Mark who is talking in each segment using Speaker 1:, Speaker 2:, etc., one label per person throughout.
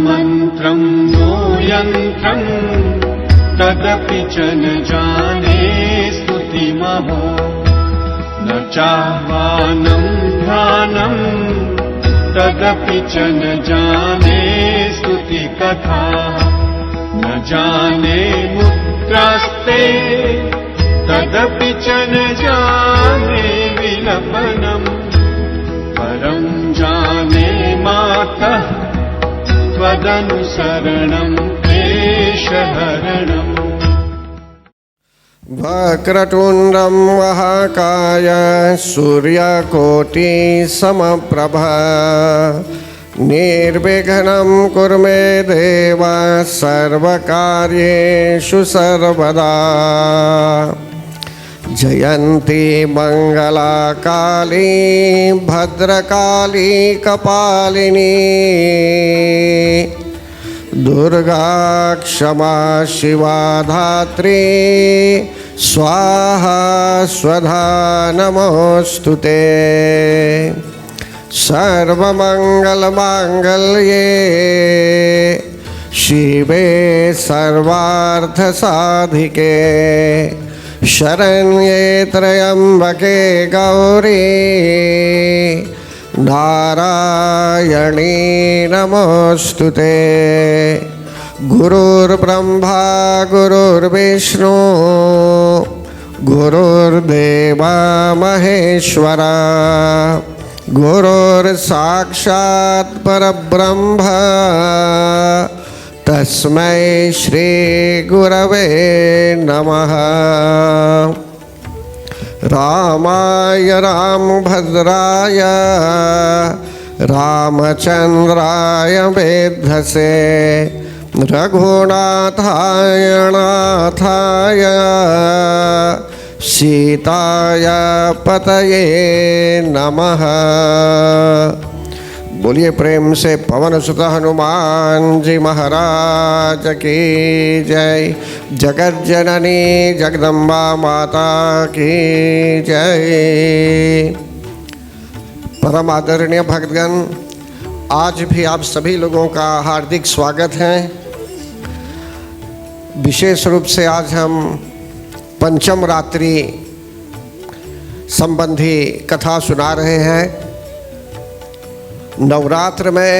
Speaker 1: मन्त्रं नो यन्त्रं तदपि च न जाने स्तुतिमहो न चाह्वानं ध्यानं तदपि च न जाने स्तुतिकथा न जाने मुद्रास्ते तदपि च न जाने विलपनम् परं जाने मातः त्वदनुसरणं क्लेशहरणम्।
Speaker 2: वक्रतुण्डं महाकाय सूर्यकोटिसमप्रभा निर्विघ्नं कुरु मे देव सर्वकार्येषु सर्वदा। जयन्ती मंगला काली भद्रकाली कपालिनी दुर्गा क्षमा शिवा धात्री स्वाहा स्वधा नमोस्तुते। सर्वमंगलमांगल्ये शिवे सर्वार्थसाधिके शरण्ये त्र्यंबके गौरी नारायणी नमोस्तुते। गुरुर्ब्रह्मा गुरुर्विष्णु गुरुर्देवा महेश्वरा गुरुर्साक्षात् परब्रह्म तस्मै श्री गुरवे नमः। रामाय रामभद्राय रामचंद्राय वेधसे रघुनाथाय नाथाय सीताय पतये नमः। बोलिए प्रेम से पवन सुत हनुमान जी महाराज की जय। जगत जननी जगदम्बा माता की जय। परम आदरणीय भक्तगण, आज भी आप सभी लोगों का हार्दिक स्वागत है। विशेष रूप से आज हम पंचम रात्रि संबंधी कथा सुना रहे हैं। नवरात्र में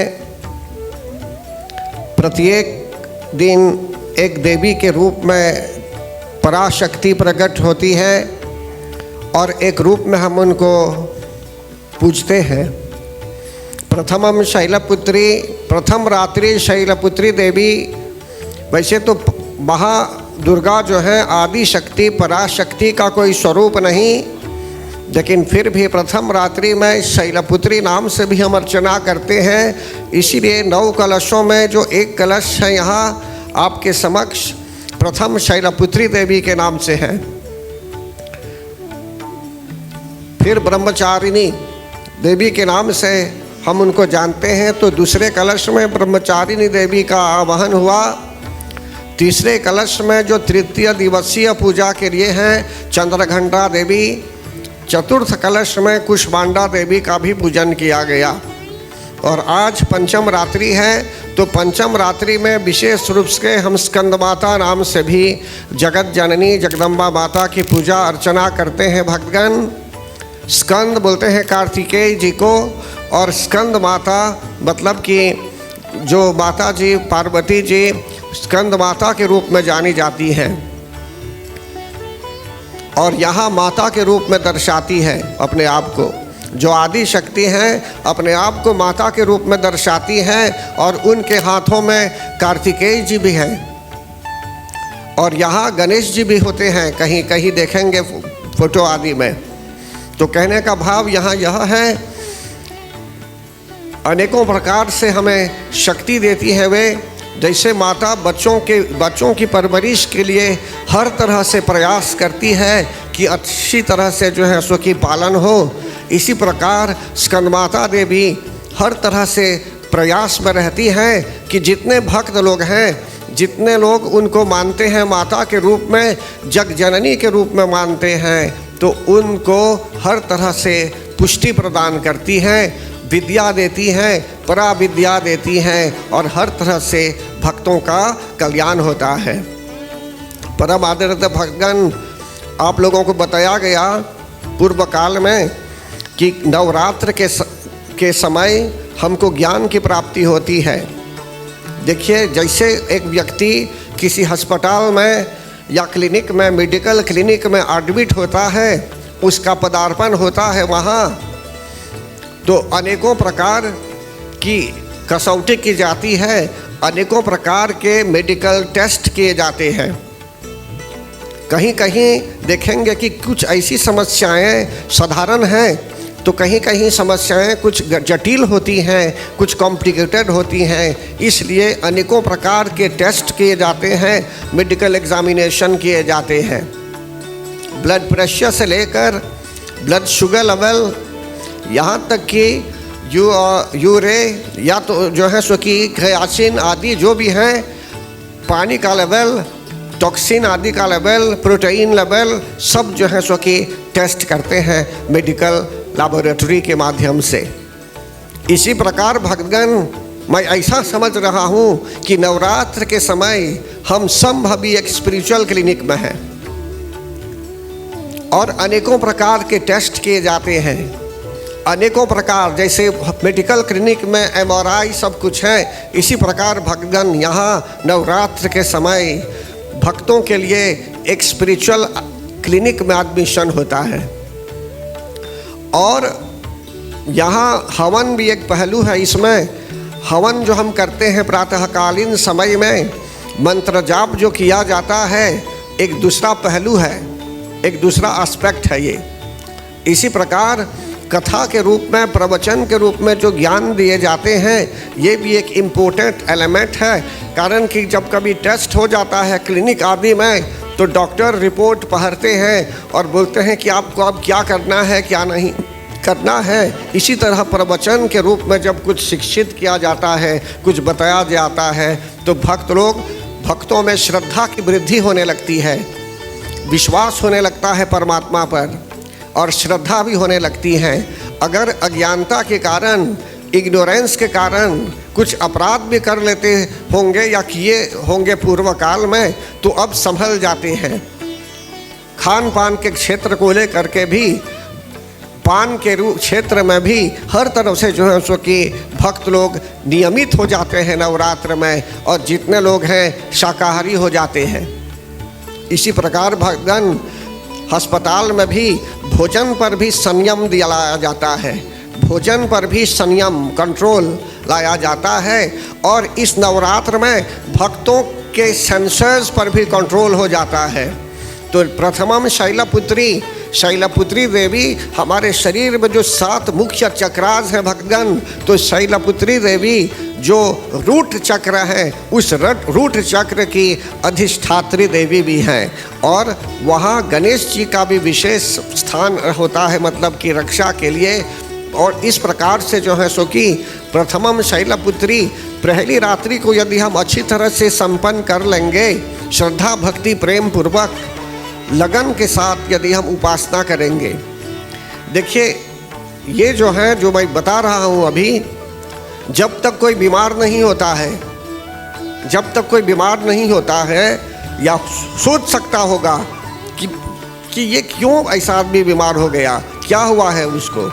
Speaker 2: प्रत्येक दिन एक देवी के रूप में पराशक्ति प्रकट होती है और एक रूप में हम उनको पूजते हैं। प्रथमम शैलपुत्री, प्रथम रात्रि शैलपुत्री देवी। वैसे तो महादुर्गा जो है आदि शक्ति पराशक्ति का कोई स्वरूप नहीं, लेकिन फिर भी प्रथम रात्रि में शैलपुत्री नाम से भी हम अर्चना करते हैं। इसीलिए 9 कलशों में जो एक कलश है यहाँ आपके समक्ष प्रथम शैलपुत्री देवी के नाम से है। फिर ब्रह्मचारिणी देवी के नाम से हम उनको जानते हैं। तो दूसरे कलश में ब्रह्मचारिणी देवी का आवाहन हुआ। तीसरे कलश में जो तृतीय दिवसीय पूजा के लिए हैं चंद्रघंटा देवी। चतुर्थ कलश में कुष्मांडा देवी का भी पूजन किया गया। और आज पंचम रात्रि है, तो पंचम रात्रि में विशेष रूप से हम स्कंद माता नाम से भी जगत जननी जगदम्बा माता की पूजा अर्चना करते हैं। भक्तगण, स्कंद बोलते हैं कार्तिकेय जी को, और स्कंद माता मतलब कि जो माता जी पार्वती जी स्कंद माता के रूप में जानी जाती हैं और यहाँ माता के रूप में दर्शाती है अपने आप को। जो आदि शक्ति हैं अपने आप को माता के रूप में दर्शाती हैं और उनके हाथों में कार्तिकेय जी भी हैं और यहाँ गणेश जी भी होते हैं, कहीं कहीं देखेंगे फोटो आदि में। तो कहने का भाव यहाँ यह है, अनेकों प्रकार से हमें शक्ति देती है वे। जैसे माता बच्चों की परवरिश के लिए हर तरह से प्रयास करती है कि अच्छी तरह से जो है उसकी पालन हो, इसी प्रकार स्कंदमाता देवी हर तरह से प्रयास में रहती हैं कि जितने भक्त लोग हैं, जितने लोग उनको मानते हैं माता के रूप में, जग जननी के रूप में मानते हैं, तो उनको हर तरह से पुष्टि प्रदान करती हैं। विद्या देती हैं, परा विद्या देती हैं और हर तरह से भक्तों का कल्याण होता है। परम आदरणीय भक्तगण, आप लोगों को बताया गया पूर्व काल में कि नवरात्र के समय हमको ज्ञान की प्राप्ति होती है। देखिए, जैसे एक व्यक्ति किसी अस्पताल में या क्लिनिक में, मेडिकल क्लिनिक में एडमिट होता है, उसका पदार्पण होता है वहाँ, तो अनेकों प्रकार की कसौटी की जाती है, अनेकों प्रकार के मेडिकल टेस्ट किए जाते हैं। कहीं कहीं देखेंगे कि कुछ ऐसी समस्याएं साधारण हैं, तो कहीं कहीं समस्याएं कुछ जटिल होती हैं, कुछ कॉम्प्लिकेटेड होती हैं। इसलिए अनेकों प्रकार के टेस्ट किए जाते हैं, मेडिकल एग्जामिनेशन किए जाते हैं। ब्लड प्रेशर से लेकर ब्लड शुगर लेवल, यहाँ तक कि यूरे या तो जो है सो कि क्रियाटिन आदि जो भी हैं, पानी का लेवल, टॉक्सिन आदि का लेवल, प्रोटीन लेवल, सब जो है सो कि टेस्ट करते हैं मेडिकल लैबोरेटरी के माध्यम से। इसी प्रकार भक्तगण, मैं ऐसा समझ रहा हूँ कि नवरात्र के समय हम संभव एक स्पिरिचुअल क्लिनिक में हैं और अनेकों प्रकार के टेस्ट किए जाते हैं। अनेकों प्रकार, जैसे मेडिकल क्लिनिक में MRI सब कुछ है, इसी प्रकार भक्तगण यहाँ नवरात्र के समय भक्तों के लिए एक स्पिरिचुअल क्लिनिक में एडमिशन होता है। और यहाँ हवन भी एक पहलू है। इसमें हवन जो हम करते हैं प्रातःकालीन समय में, मंत्र जाप जो किया जाता है, एक दूसरा पहलू है, एक दूसरा एस्पेक्ट है ये। इसी प्रकार कथा के रूप में, प्रवचन के रूप में जो ज्ञान दिए जाते हैं, ये भी एक इम्पोर्टेंट एलिमेंट है। कारण कि जब कभी टेस्ट हो जाता है क्लिनिक आदि में, तो डॉक्टर रिपोर्ट पढ़ते हैं और बोलते हैं कि आपको अब क्या करना है, क्या नहीं करना है। इसी तरह प्रवचन के रूप में जब कुछ शिक्षित किया जाता है, कुछ बताया जाता है, तो भक्तों में श्रद्धा की वृद्धि होने लगती है, विश्वास होने लगता है परमात्मा पर, और श्रद्धा भी होने लगती है। अगर अज्ञानता के कारण, इग्नोरेंस के कारण कुछ अपराध भी कर लेते होंगे या किए होंगे पूर्व काल में, तो अब संभल जाते हैं। खान पान के क्षेत्र को लेकर के भी, पान के क्षेत्र में भी हर तरफ से जो है सो कि भक्त लोग नियमित हो जाते हैं नवरात्र में, और जितने लोग हैं शाकाहारी हो जाते हैं। इसी प्रकार भक्तगण, अस्पताल में भी भोजन पर भी संयम दिलाया जाता है, भोजन पर भी संयम, कंट्रोल लाया जाता है। और इस नवरात्र में भक्तों के सेंसर्स पर भी कंट्रोल हो जाता है। तो प्रथमम शैलपुत्री देवी, हमारे शरीर में जो 7 मुख्य चक्रास हैं भक्तगण, तो शैलपुत्री देवी जो रूट चक्र है, उस रूट चक्र की अधिष्ठात्री देवी भी हैं। और वहाँ गणेश जी का भी विशेष स्थान होता है, मतलब कि रक्षा के लिए। और इस प्रकार से जो है सो कि प्रथमम शैलपुत्री, पहली रात्रि को यदि हम अच्छी तरह से संपन्न कर लेंगे, श्रद्धा भक्ति प्रेम पूर्वक लगन के साथ यदि हम उपासना करेंगे। देखिए, ये जो है, जो मैं बता रहा हूँ अभी, जब तक कोई बीमार नहीं होता है, जब तक कोई बीमार नहीं होता है, या सोच सकता होगा कि ये क्यों ऐसा आदमी बीमार हो गया, क्या हुआ है उसको।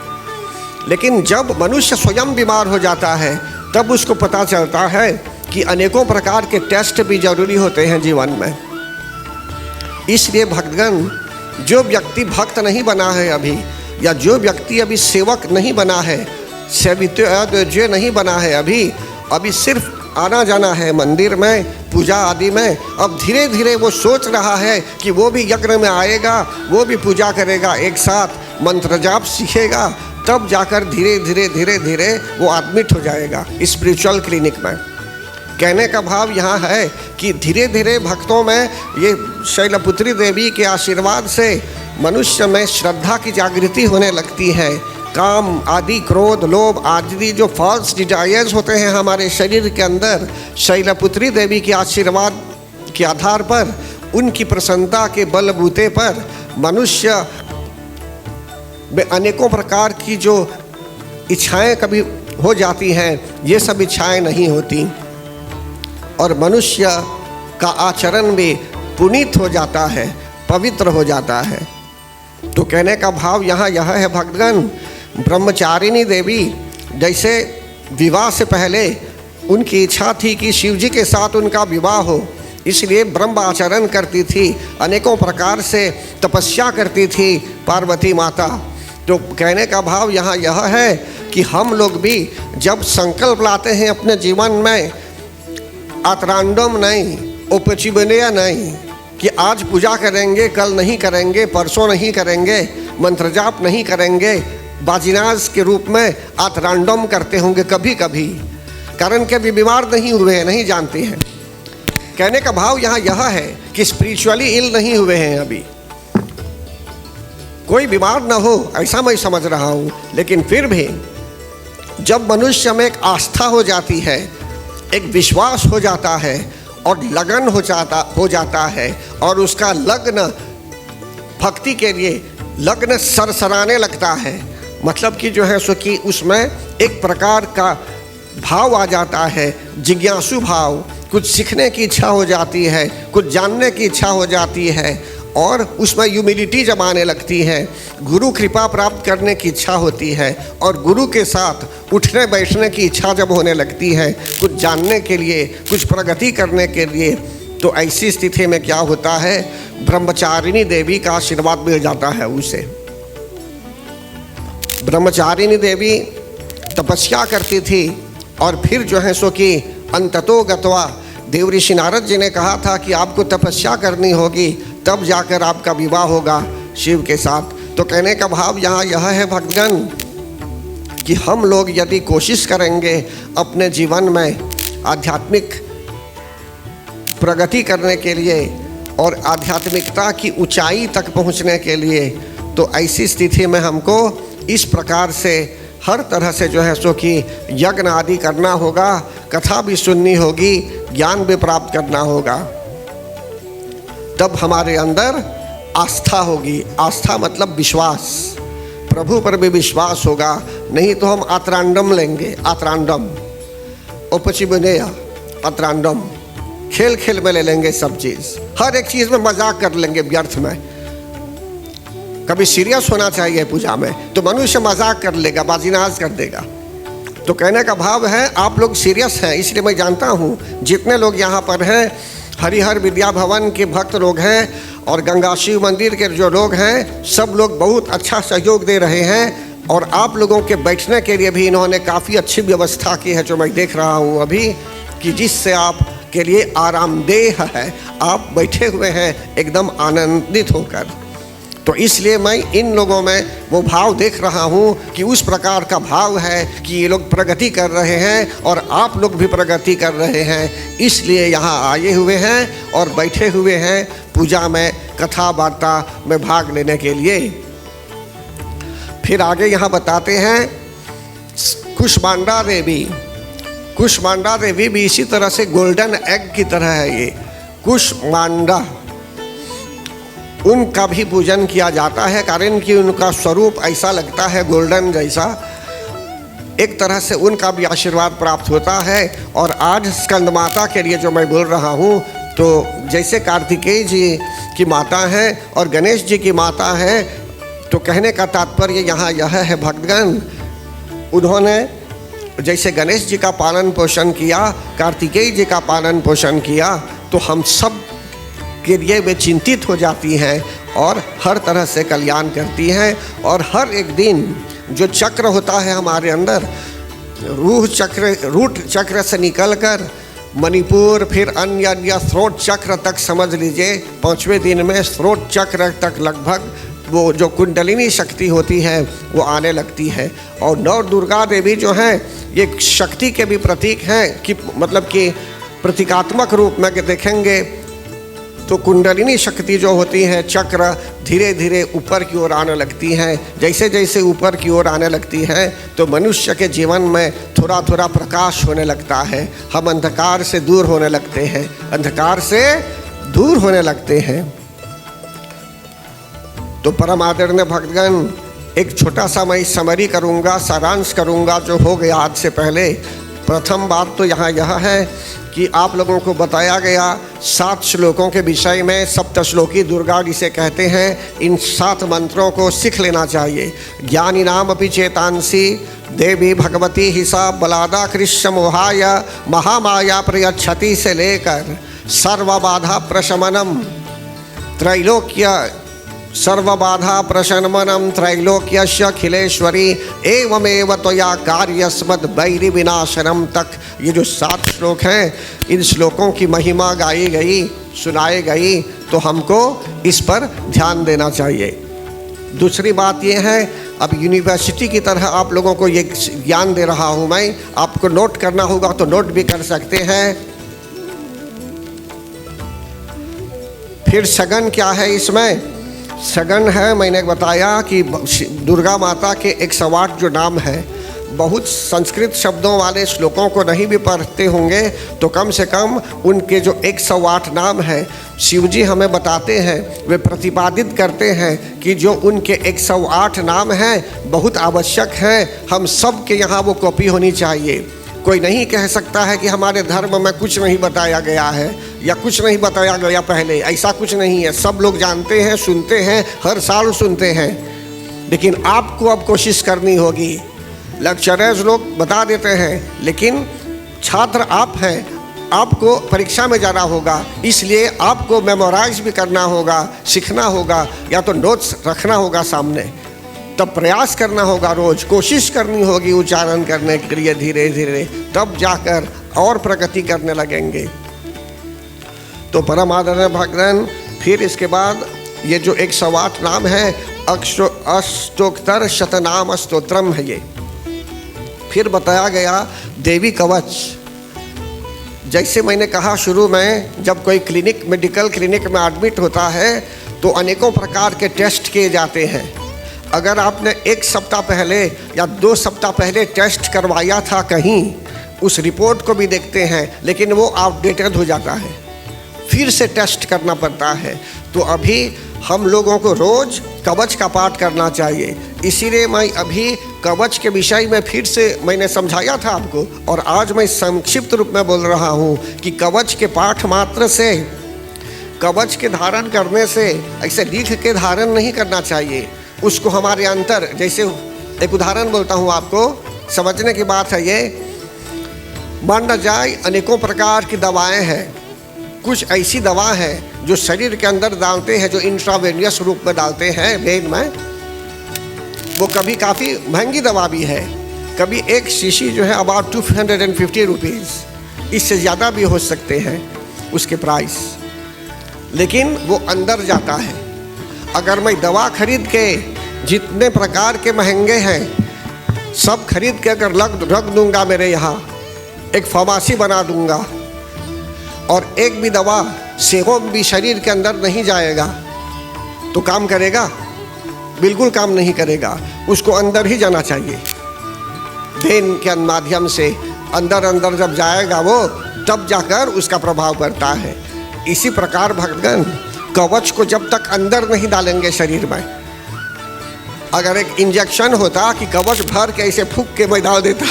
Speaker 2: लेकिन जब मनुष्य स्वयं बीमार हो जाता है, तब उसको पता चलता है कि अनेकों प्रकार के टेस्ट भी जरूरी होते हैं जीवन में। इसलिए भक्तगण, जो व्यक्ति भक्त नहीं बना है अभी, या जो व्यक्ति अभी सेवक नहीं बना है, सेवित्य नहीं बना है अभी सिर्फ आना जाना है मंदिर में, पूजा आदि में, अब धीरे धीरे वो सोच रहा है कि वो भी यज्ञ में आएगा, वो भी पूजा करेगा, एक साथ मंत्र जाप सीखेगा, तब जाकर धीरे धीरे वो एडमिट हो जाएगा स्पिरिचुअल क्लिनिक में। कहने का भाव यहाँ है कि धीरे धीरे भक्तों में ये शैलपुत्री देवी के आशीर्वाद से मनुष्य में श्रद्धा की जागृति होने लगती है। काम आदि, क्रोध, लोभ आदि जो फॉल्स डिजायर्स होते हैं हमारे शरीर के अंदर, शैलपुत्री देवी के आशीर्वाद के आधार पर, उनकी प्रसन्नता के बलबूते पर मनुष्य में अनेकों प्रकार की जो इच्छाएं कभी हो जाती हैं, ये सब इच्छाएं नहीं होती, और मनुष्य का आचरण भी पुनीत हो जाता है, पवित्र हो जाता है। तो कहने का भाव यहाँ यह है भक्तगण, ब्रह्मचारिणी देवी जैसे विवाह से पहले उनकी इच्छा थी कि शिव जी के साथ उनका विवाह हो, इसलिए ब्रह्म आचरण करती थी, अनेकों प्रकार से तपस्या करती थी पार्वती माता। तो कहने का भाव यहाँ यह है कि हम लोग भी जब संकल्प लाते हैं अपने जीवन में, आतरांडम नहीं, उपचिबनेय नहीं, कि आज पूजा करेंगे, कल नहीं करेंगे, परसों नहीं करेंगे, मंत्र जाप नहीं करेंगे, बाजिनाज के रूप में आतरांडम करते होंगे कभी कभी, कारण के भी बीमार नहीं हुए हैं, नहीं जानते हैं। कहने का भाव यहाँ यह है कि स्पिरिचुअली इल नहीं हुए हैं, अभी कोई बीमार ना हो ऐसा मैं समझ रहा हूँ, लेकिन फिर भी जब मनुष्य में एक आस्था हो जाती है, एक विश्वास हो जाता है और लगन हो जाता है, और उसका लग्न भक्ति के लिए लग्न सरसराने लगता है, मतलब कि जो है सो कि उसमें एक प्रकार का भाव आ जाता है, जिज्ञासु भाव, कुछ सीखने की इच्छा हो जाती है, कुछ जानने की इच्छा हो जाती है, और उसमें ह्यूमिलिटी जब आने लगती है, गुरु कृपा प्राप्त करने की इच्छा होती है, और गुरु के साथ उठने बैठने की इच्छा जब होने लगती है, कुछ जानने के लिए, कुछ प्रगति करने के लिए, तो ऐसी स्थिति में क्या होता है, ब्रह्मचारिणी देवी का आशीर्वाद मिल जाता है उसे। ब्रह्मचारिणी देवी तपस्या करती थी, और फिर जो है सो कि अंततो गत्वा देव ऋषि नारद जी ने कहा था कि आपको तपस्या करनी होगी, तब जाकर आपका विवाह होगा शिव के साथ। तो कहने का भाव यहाँ यह है भक्तगण कि हम लोग यदि कोशिश करेंगे अपने जीवन में आध्यात्मिक प्रगति करने के लिए और आध्यात्मिकता की ऊंचाई तक पहुँचने के लिए, तो ऐसी स्थिति में हमको इस प्रकार से हर तरह से जो है सो कि यज्ञ आदि करना होगा, कथा भी सुननी होगी, ज्ञान भी प्राप्त करना होगा, तब हमारे अंदर आस्था होगी। आस्था मतलब विश्वास, प्रभु पर भी विश्वास होगा, नहीं तो हम आतरांडम लेंगे, आतरांडम, उपचिबनेय आतरांडम, खेल खेल में ले लेंगे सब चीज़, हर एक चीज़ में मजाक कर लेंगे व्यर्थ में। कभी सीरियस होना चाहिए पूजा में, तो मनुष्य मजाक कर लेगा, बाजीनाज कर देगा। तो कहने का भाव है आप लोग सीरियस हैं, इसलिए मैं जानता हूँ जितने लोग यहाँ पर हैं, हरिहर विद्या भवन के भक्त लोग हैं और गंगा शिव मंदिर के जो लोग हैं, सब लोग बहुत अच्छा सहयोग दे रहे हैं, और आप लोगों के बैठने के लिए भी इन्होंने काफ़ी अच्छी व्यवस्था की है, जो मैं देख रहा हूँ अभी, कि जिससे आप के लिए आरामदेह है, आप बैठे हुए हैं एकदम आनंदित होकर। तो इसलिए मैं इन लोगों में वो भाव देख रहा हूँ कि उस प्रकार का भाव है कि ये लोग प्रगति कर रहे हैं और आप लोग भी प्रगति कर रहे हैं, इसलिए यहाँ आए हुए हैं और बैठे हुए हैं पूजा में, कथा वार्ता में भाग लेने के लिए। फिर आगे यहाँ बताते हैं कुष्मांडा देवी। कुष्मांडा देवी भी इसी तरह से गोल्डन एग की तरह है। ये कुष्मांडा, उनका भी पूजन किया जाता है, कारण कि उनका स्वरूप ऐसा लगता है गोल्डन जैसा, एक तरह से उनका भी आशीर्वाद प्राप्त होता है। और आज स्कंद माता के लिए जो मैं बोल रहा हूँ, तो जैसे कार्तिकेय जी की माता है और गणेश जी की माता है, तो कहने का तात्पर्य यहाँ यह है भक्तगण, उन्होंने जैसे गणेश जी का पालन पोषण किया, कार्तिकेय जी का पालन पोषण किया, तो हम सब के लिए वे चिंतित हो जाती हैं और हर तरह से कल्याण करती हैं। और हर एक दिन जो चक्र होता है हमारे अंदर, रूट चक्र से निकलकर मणिपुर, फिर अन्य स्रोत चक्र तक समझ लीजिए, 5वें दिन में स्रोत चक्र तक लगभग वो जो कुंडलिनी शक्ति होती है वो आने लगती है। और नौ दुर्गा देवी जो हैं, ये शक्ति के भी प्रतीक हैं, कि मतलब कि प्रतीकात्मक रूप में देखेंगे तो कुंडलिनी शक्ति जो होती है, चक्र धीरे धीरे ऊपर की ओर आने लगती हैं। जैसे जैसे ऊपर की ओर आने लगती है तो मनुष्य के जीवन में थोड़ा थोड़ा प्रकाश होने लगता है, हम अंधकार से दूर होने लगते हैं, अंधकार से दूर होने लगते हैं। तो परम आदरणीय भक्तगण, एक छोटा सा मैं समरी करूँगा, सारांश करूँगा जो हो गया आज से पहले। प्रथम बात तो यहाँ यह है कि आप लोगों को बताया गया 7 श्लोकों के विषय में। सप्तश्लोकी दुर्गा जिसे कहते हैं, इन 7 मंत्रों को सीख लेना चाहिए। ज्ञानी नाम अपि चेतांसी देवी भगवती हिसा बलादा कृष्ण मोहाय महामाया प्रयच्छति से लेकर सर्वबाधा प्रशमनम त्रैलोक्य सर्वबाधा प्रशमनम त्रैलोक्यस्य अखिलेश्वरी एवमेव त्वया कार्यस्मद् वैरि विनाशनम तक। ये जो 7 श्लोक हैं, इन श्लोकों की महिमा गाई गई, सुनाई गई, तो हमको इस पर ध्यान देना चाहिए। दूसरी बात ये है, अब यूनिवर्सिटी की तरह आप लोगों को ये ज्ञान दे रहा हूँ मैं, आपको नोट करना होगा तो नोट भी कर सकते हैं। फिर सगन क्या है इसमें? सगन है, मैंने बताया कि दुर्गा माता के 108 जो नाम है, बहुत संस्कृत शब्दों वाले श्लोकों को नहीं भी पढ़ते होंगे तो कम से कम उनके जो 108 नाम हैं, शिव जी हमें बताते हैं, वे प्रतिपादित करते हैं कि जो उनके 108 नाम हैं बहुत आवश्यक हैं। हम सब के यहाँ वो कॉपी होनी चाहिए। कोई नहीं कह सकता है कि हमारे धर्म में कुछ नहीं बताया गया है या कुछ नहीं बताया गया पहले, ऐसा कुछ नहीं है। सब लोग जानते हैं, सुनते हैं, हर साल सुनते हैं, लेकिन आपको अब कोशिश करनी होगी। लेक्चरर्स लोग बता देते हैं, लेकिन छात्र आप हैं, आपको परीक्षा में जाना होगा, इसलिए आपको मेमोराइज भी करना होगा, सीखना होगा, या तो नोट्स रखना होगा सामने, तब प्रयास करना होगा, रोज कोशिश करनी होगी उच्चारण करने के लिए धीरे धीरे, तब जाकर और प्रगति करने लगेंगे। तो परम आदरणीय भक्तगण, फिर इसके बाद ये जो 108 नाम है, अष्टोत्तर शतनाम स्तोत्रम है ये। फिर बताया गया देवी कवच। जैसे मैंने कहा शुरू में, जब कोई क्लिनिक, मेडिकल क्लिनिक में एडमिट होता है तो अनेकों प्रकार के टेस्ट किए जाते हैं। अगर आपने 1 सप्ताह पहले या 2 सप्ताह पहले टेस्ट करवाया था कहीं, उस रिपोर्ट को भी देखते हैं, लेकिन वो आउटडेटेड हो जाता है, फिर से टेस्ट करना पड़ता है। तो अभी हम लोगों को रोज़ कवच का पाठ करना चाहिए। इसीलिए मैं अभी कवच के विषय में फिर से मैंने समझाया था आपको, और आज मैं संक्षिप्त रूप में बोल रहा हूँ कि कवच के पाठ मात्र से, कवच के धारण करने से ऐसे लिख के धारण नहीं करना चाहिए, उसको हमारे अंतर, जैसे एक उदाहरण बोलता हूँ आपको, समझने की बात है ये। मान न जाए अनेकों प्रकार की दवाएं हैं, कुछ ऐसी दवा है जो शरीर के अंदर डालते हैं, जो इंट्रावेनियस रूप में डालते हैं वेन में, वो कभी काफ़ी महंगी दवा भी है, कभी एक शीशी जो है अबाउट 250 रुपीज़, इससे ज़्यादा भी हो सकते हैं उसके प्राइस, लेकिन वो अंदर जाता है। अगर मैं दवा खरीद के, जितने प्रकार के महंगे हैं सब खरीद के अगर रख दूंगा मेरे यहाँ, एक फार्मेसी बना दूंगा, और एक भी दवा सेवम भी शरीर के अंदर नहीं जाएगा, तो काम करेगा? बिल्कुल काम नहीं करेगा। उसको अंदर ही जाना चाहिए, वेन के माध्यम से अंदर अंदर जब जाएगा वो, तब जाकर उसका प्रभाव पड़ता है। इसी प्रकार भक्तगण, कवच को जब तक अंदर नहीं डालेंगे शरीर में, अगर एक इंजेक्शन होता कि कवच भर के ऐसे फूंक के मैं डाल देता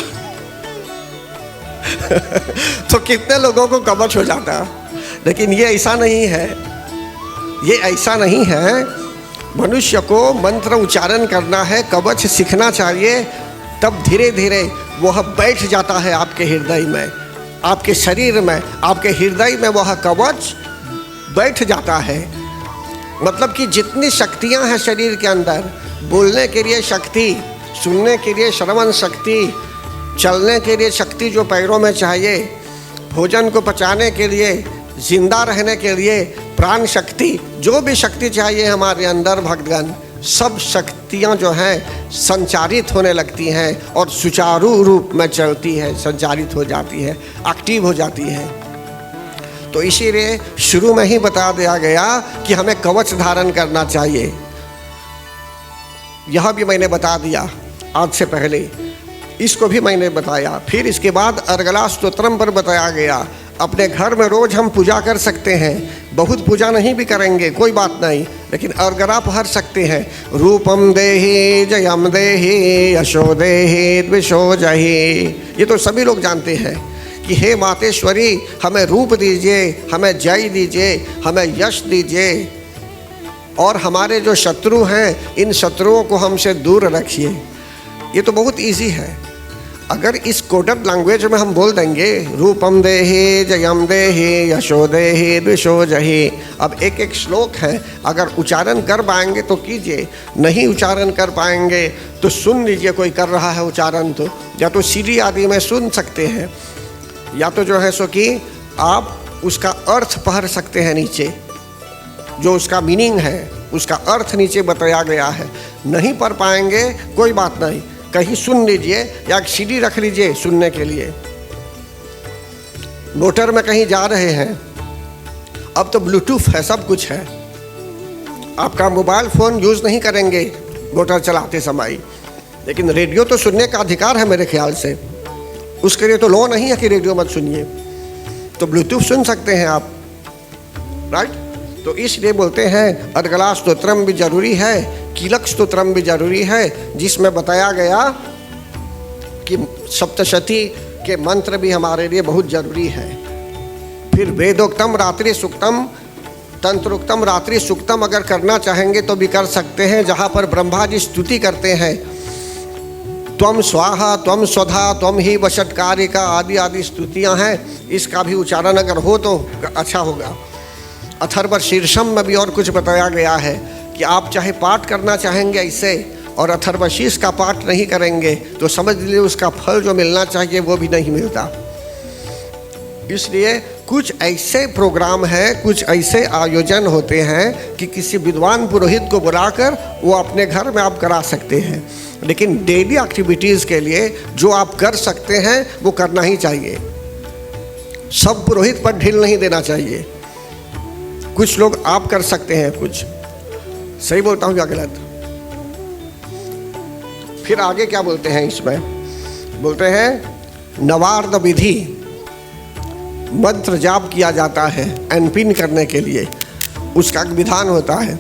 Speaker 2: तो कितने लोगों को कवच हो जाता, लेकिन ये ऐसा नहीं है, ये ऐसा नहीं है। मनुष्य को मंत्र उच्चारण करना है, कवच सीखना चाहिए, तब धीरे धीरे वह बैठ जाता है आपके हृदय में, आपके शरीर में, आपके हृदय में वह कवच बैठ जाता है। मतलब कि जितनी शक्तियां हैं शरीर के अंदर, बोलने के लिए शक्ति, सुनने के लिए श्रवण शक्ति, चलने के लिए शक्ति जो पैरों में चाहिए, भोजन को पचाने के लिए, जिंदा रहने के लिए प्राण शक्ति, जो भी शक्ति चाहिए हमारे अंदर भक्तगण, सब शक्तियां जो हैं संचारित होने लगती हैं और सुचारू रूप में चलती है, संचारित हो जाती है, एक्टिव हो जाती है। तो इसीलिए शुरू में ही बता दिया गया कि हमें कवच धारण करना चाहिए। यह भी मैंने बता दिया आज से पहले, इसको भी मैंने बताया। फिर इसके बाद अर्गला स्तोत्रम पर बताया गया। अपने घर में रोज हम पूजा कर सकते हैं, बहुत पूजा नहीं भी करेंगे कोई बात नहीं, लेकिन अगर आप हर सकते हैं रूपम देहि जयम देहि यशो देहि द्विषो जहि, ये तो सभी लोग जानते हैं कि हे मातेश्वरी हमें रूप दीजिए, हमें जय दीजिए, हमें यश दीजिए, और हमारे जो शत्रु हैं इन शत्रुओं को हमसे दूर रखिए। ये तो बहुत इजी है। अगर इस कोडेड लैंग्वेज में हम बोल देंगे रूपम देहि जयम देहि यशो देहि द्विषो जहि, अब एक एक श्लोक है, अगर उच्चारण कर पाएंगे तो कीजिए, नहीं उच्चारण कर पाएंगे तो सुन लीजिए, कोई कर रहा है उच्चारण तो, या तो सीडी आदि में सुन सकते हैं, या तो जो है सो कि आप उसका अर्थ पढ़ सकते हैं नीचे, जो उसका मीनिंग है उसका अर्थ नीचे बताया गया है। नहीं पढ़ पाएंगे कोई बात नहीं, कहीं सुन लीजिए या एक सीडी रख लीजिए सुनने के लिए। मोटर में कहीं जा रहे हैं, अब तो ब्लूटूथ है, सब कुछ है, आपका मोबाइल फ़ोन यूज़ नहीं करेंगे मोटर चलाते समय, लेकिन रेडियो तो सुनने का अधिकार है मेरे ख्याल से, उसके लिए तो लॉ नहीं है कि रेडियो मत सुनिए, तो ब्लूटूथ सुन सकते हैं आप, राइट। तो इसलिए बोलते हैं अर्गला स्तोत्रम भी जरूरी है, कीलक स्तोत्रम भी जरूरी है, जिसमें बताया गया कि सप्तशती के मंत्र भी हमारे लिए बहुत जरूरी है। फिर वेदोक्तम रात्रि सुक्तम, तंत्रोक्तम रात्रि सुक्तम अगर करना चाहेंगे तो भी कर सकते हैं, जहाँ पर ब्रह्मा जी स्तुति करते हैं, त्वम स्वाहा त्वम स्वधा त्वम ही वषटकारिका आदि आदि स्तुतियाँ हैं, इसका भी उच्चारण अगर हो तो अच्छा होगा। अथर्व शीर्षम में भी और कुछ बताया गया है कि आप चाहे पाठ करना चाहेंगे ऐसे और अथर्वशीष का पाठ नहीं करेंगे तो समझ लीजिए उसका फल जो मिलना चाहिए वो भी नहीं मिलता। इसलिए कुछ ऐसे प्रोग्राम है, कुछ ऐसे आयोजन होते हैं कि किसी विद्वान पुरोहित को बुलाकर वो अपने घर में आप करा सकते हैं, लेकिन डेली एक्टिविटीज़ के लिए जो आप कर सकते हैं वो करना ही चाहिए। सब पुरोहित पर ढील नहीं देना चाहिए। कुछ लोग आप कर सकते हैं, कुछ सही बोलता हूँ या गलत? फिर आगे क्या बोलते हैं इसमें, बोलते हैं नवार्ध विधि, मंत्र जाप किया जाता है अनपिन करने के लिए, उसका विधान होता है।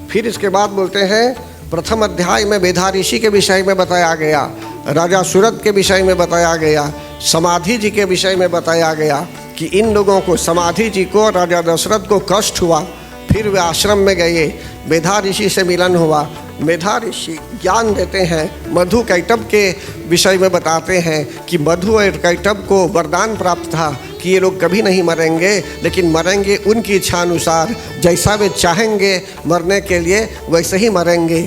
Speaker 2: फिर इसके बाद बोलते हैं प्रथम अध्याय में वेदा ऋषि के विषय में बताया गया, राजा सूरत के विषय में बताया गया, समाधि जी के विषय में बताया गया कि इन लोगों को, समाधि जी को, राजा दशरथ को कष्ट हुआ, फिर वे आश्रम में गए, मेधा ऋषि से मिलन हुआ, मेधा ऋषि ज्ञान देते हैं, मधु कैटभ के विषय में बताते हैं कि मधु और कैटभ को वरदान प्राप्त था कि ये लोग कभी नहीं मरेंगे, लेकिन मरेंगे उनकी इच्छा अनुसार, जैसा वे चाहेंगे मरने के लिए वैसे ही मरेंगे।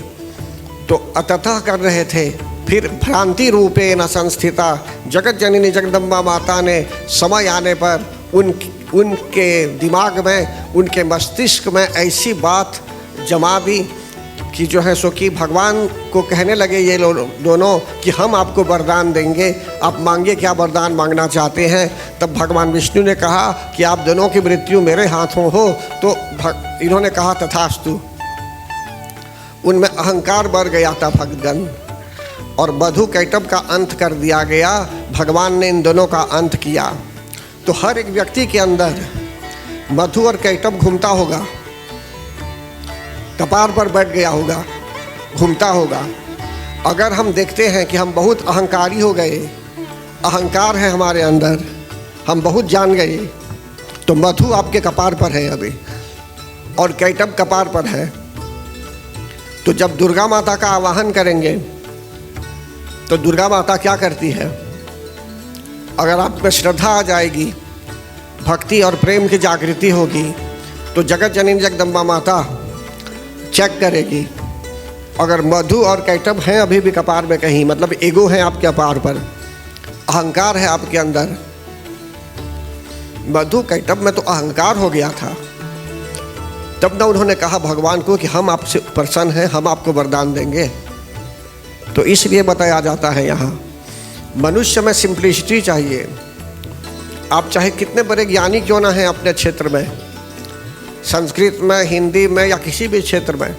Speaker 2: तो अतः कर रहे थे। फिर भ्रांति रूपे न संस्थिता, जगत जननी जगदम्बा माता ने समय आने पर उनके दिमाग में, उनके मस्तिष्क में ऐसी बात जमा दी कि जो है सो कि भगवान को कहने लगे ये दोनों कि हम आपको वरदान देंगे, आप मांगिए क्या वरदान मांगना चाहते हैं। तब भगवान विष्णु ने कहा कि आप दोनों की मृत्यु मेरे हाथों हो, तो इन्होंने कहा तथास्तु। उनमें अहंकार बढ़ गया था भक्तगण, और मधु कैटभ का अंत कर दिया गया, भगवान ने इन दोनों का अंत किया। तो हर एक व्यक्ति के अंदर मधु और कैटभ घूमता होगा, कपार पर बैठ गया होगा, घूमता होगा। अगर हम देखते हैं कि हम बहुत अहंकारी हो गए, अहंकार है हमारे अंदर, हम बहुत जान गए, तो मधु आपके कपार पर है अभी और कैटभ कपार पर है। तो जब दुर्गा माता का आवाहन करेंगे तो दुर्गा माता क्या करती है, अगर आप में श्रद्धा आ जाएगी, भक्ति और प्रेम की जागृति होगी, तो जगत जननी जगदम्बा माता चेक करेगी। अगर मधु और कैटभ हैं अभी भी कपार में कहीं, मतलब ईगो है आपके कपार पर, अहंकार है आपके अंदर। मधु कैटभ में तो अहंकार हो गया था, तब ना उन्होंने कहा भगवान को कि हम आपसे प्रसन्न हैं, हम आपको वरदान देंगे। तो इसलिए बताया जाता है यहाँ मनुष्य में सिंप्लिसिटी चाहिए। आप चाहे कितने बड़े ज्ञानी क्यों ना हैं अपने क्षेत्र में, संस्कृत में, हिंदी में या किसी भी क्षेत्र में,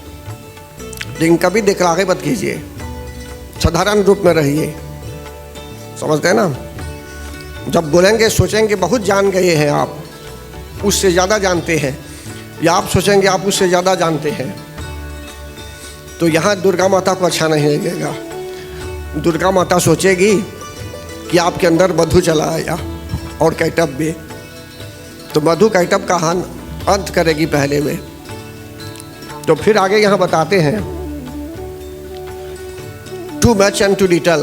Speaker 2: लेकिन कभी दिखलावे मत कीजिए, साधारण रूप में रहिए। समझते हैं ना? जब बोलेंगे सोचेंगे बहुत जान गए हैं आप, उससे ज़्यादा जानते हैं, या आप सोचेंगे आप उससे ज़्यादा जानते हैं, तो यहाँ दुर्गा माता को अच्छा नहीं लगेगा। दुर्गा माता सोचेगी कि आपके अंदर मधु चला आया और कैटब भी, तो मधु कैटब का अंत करेगी पहले में। तो फिर आगे यहाँ बताते हैं, too much and too little.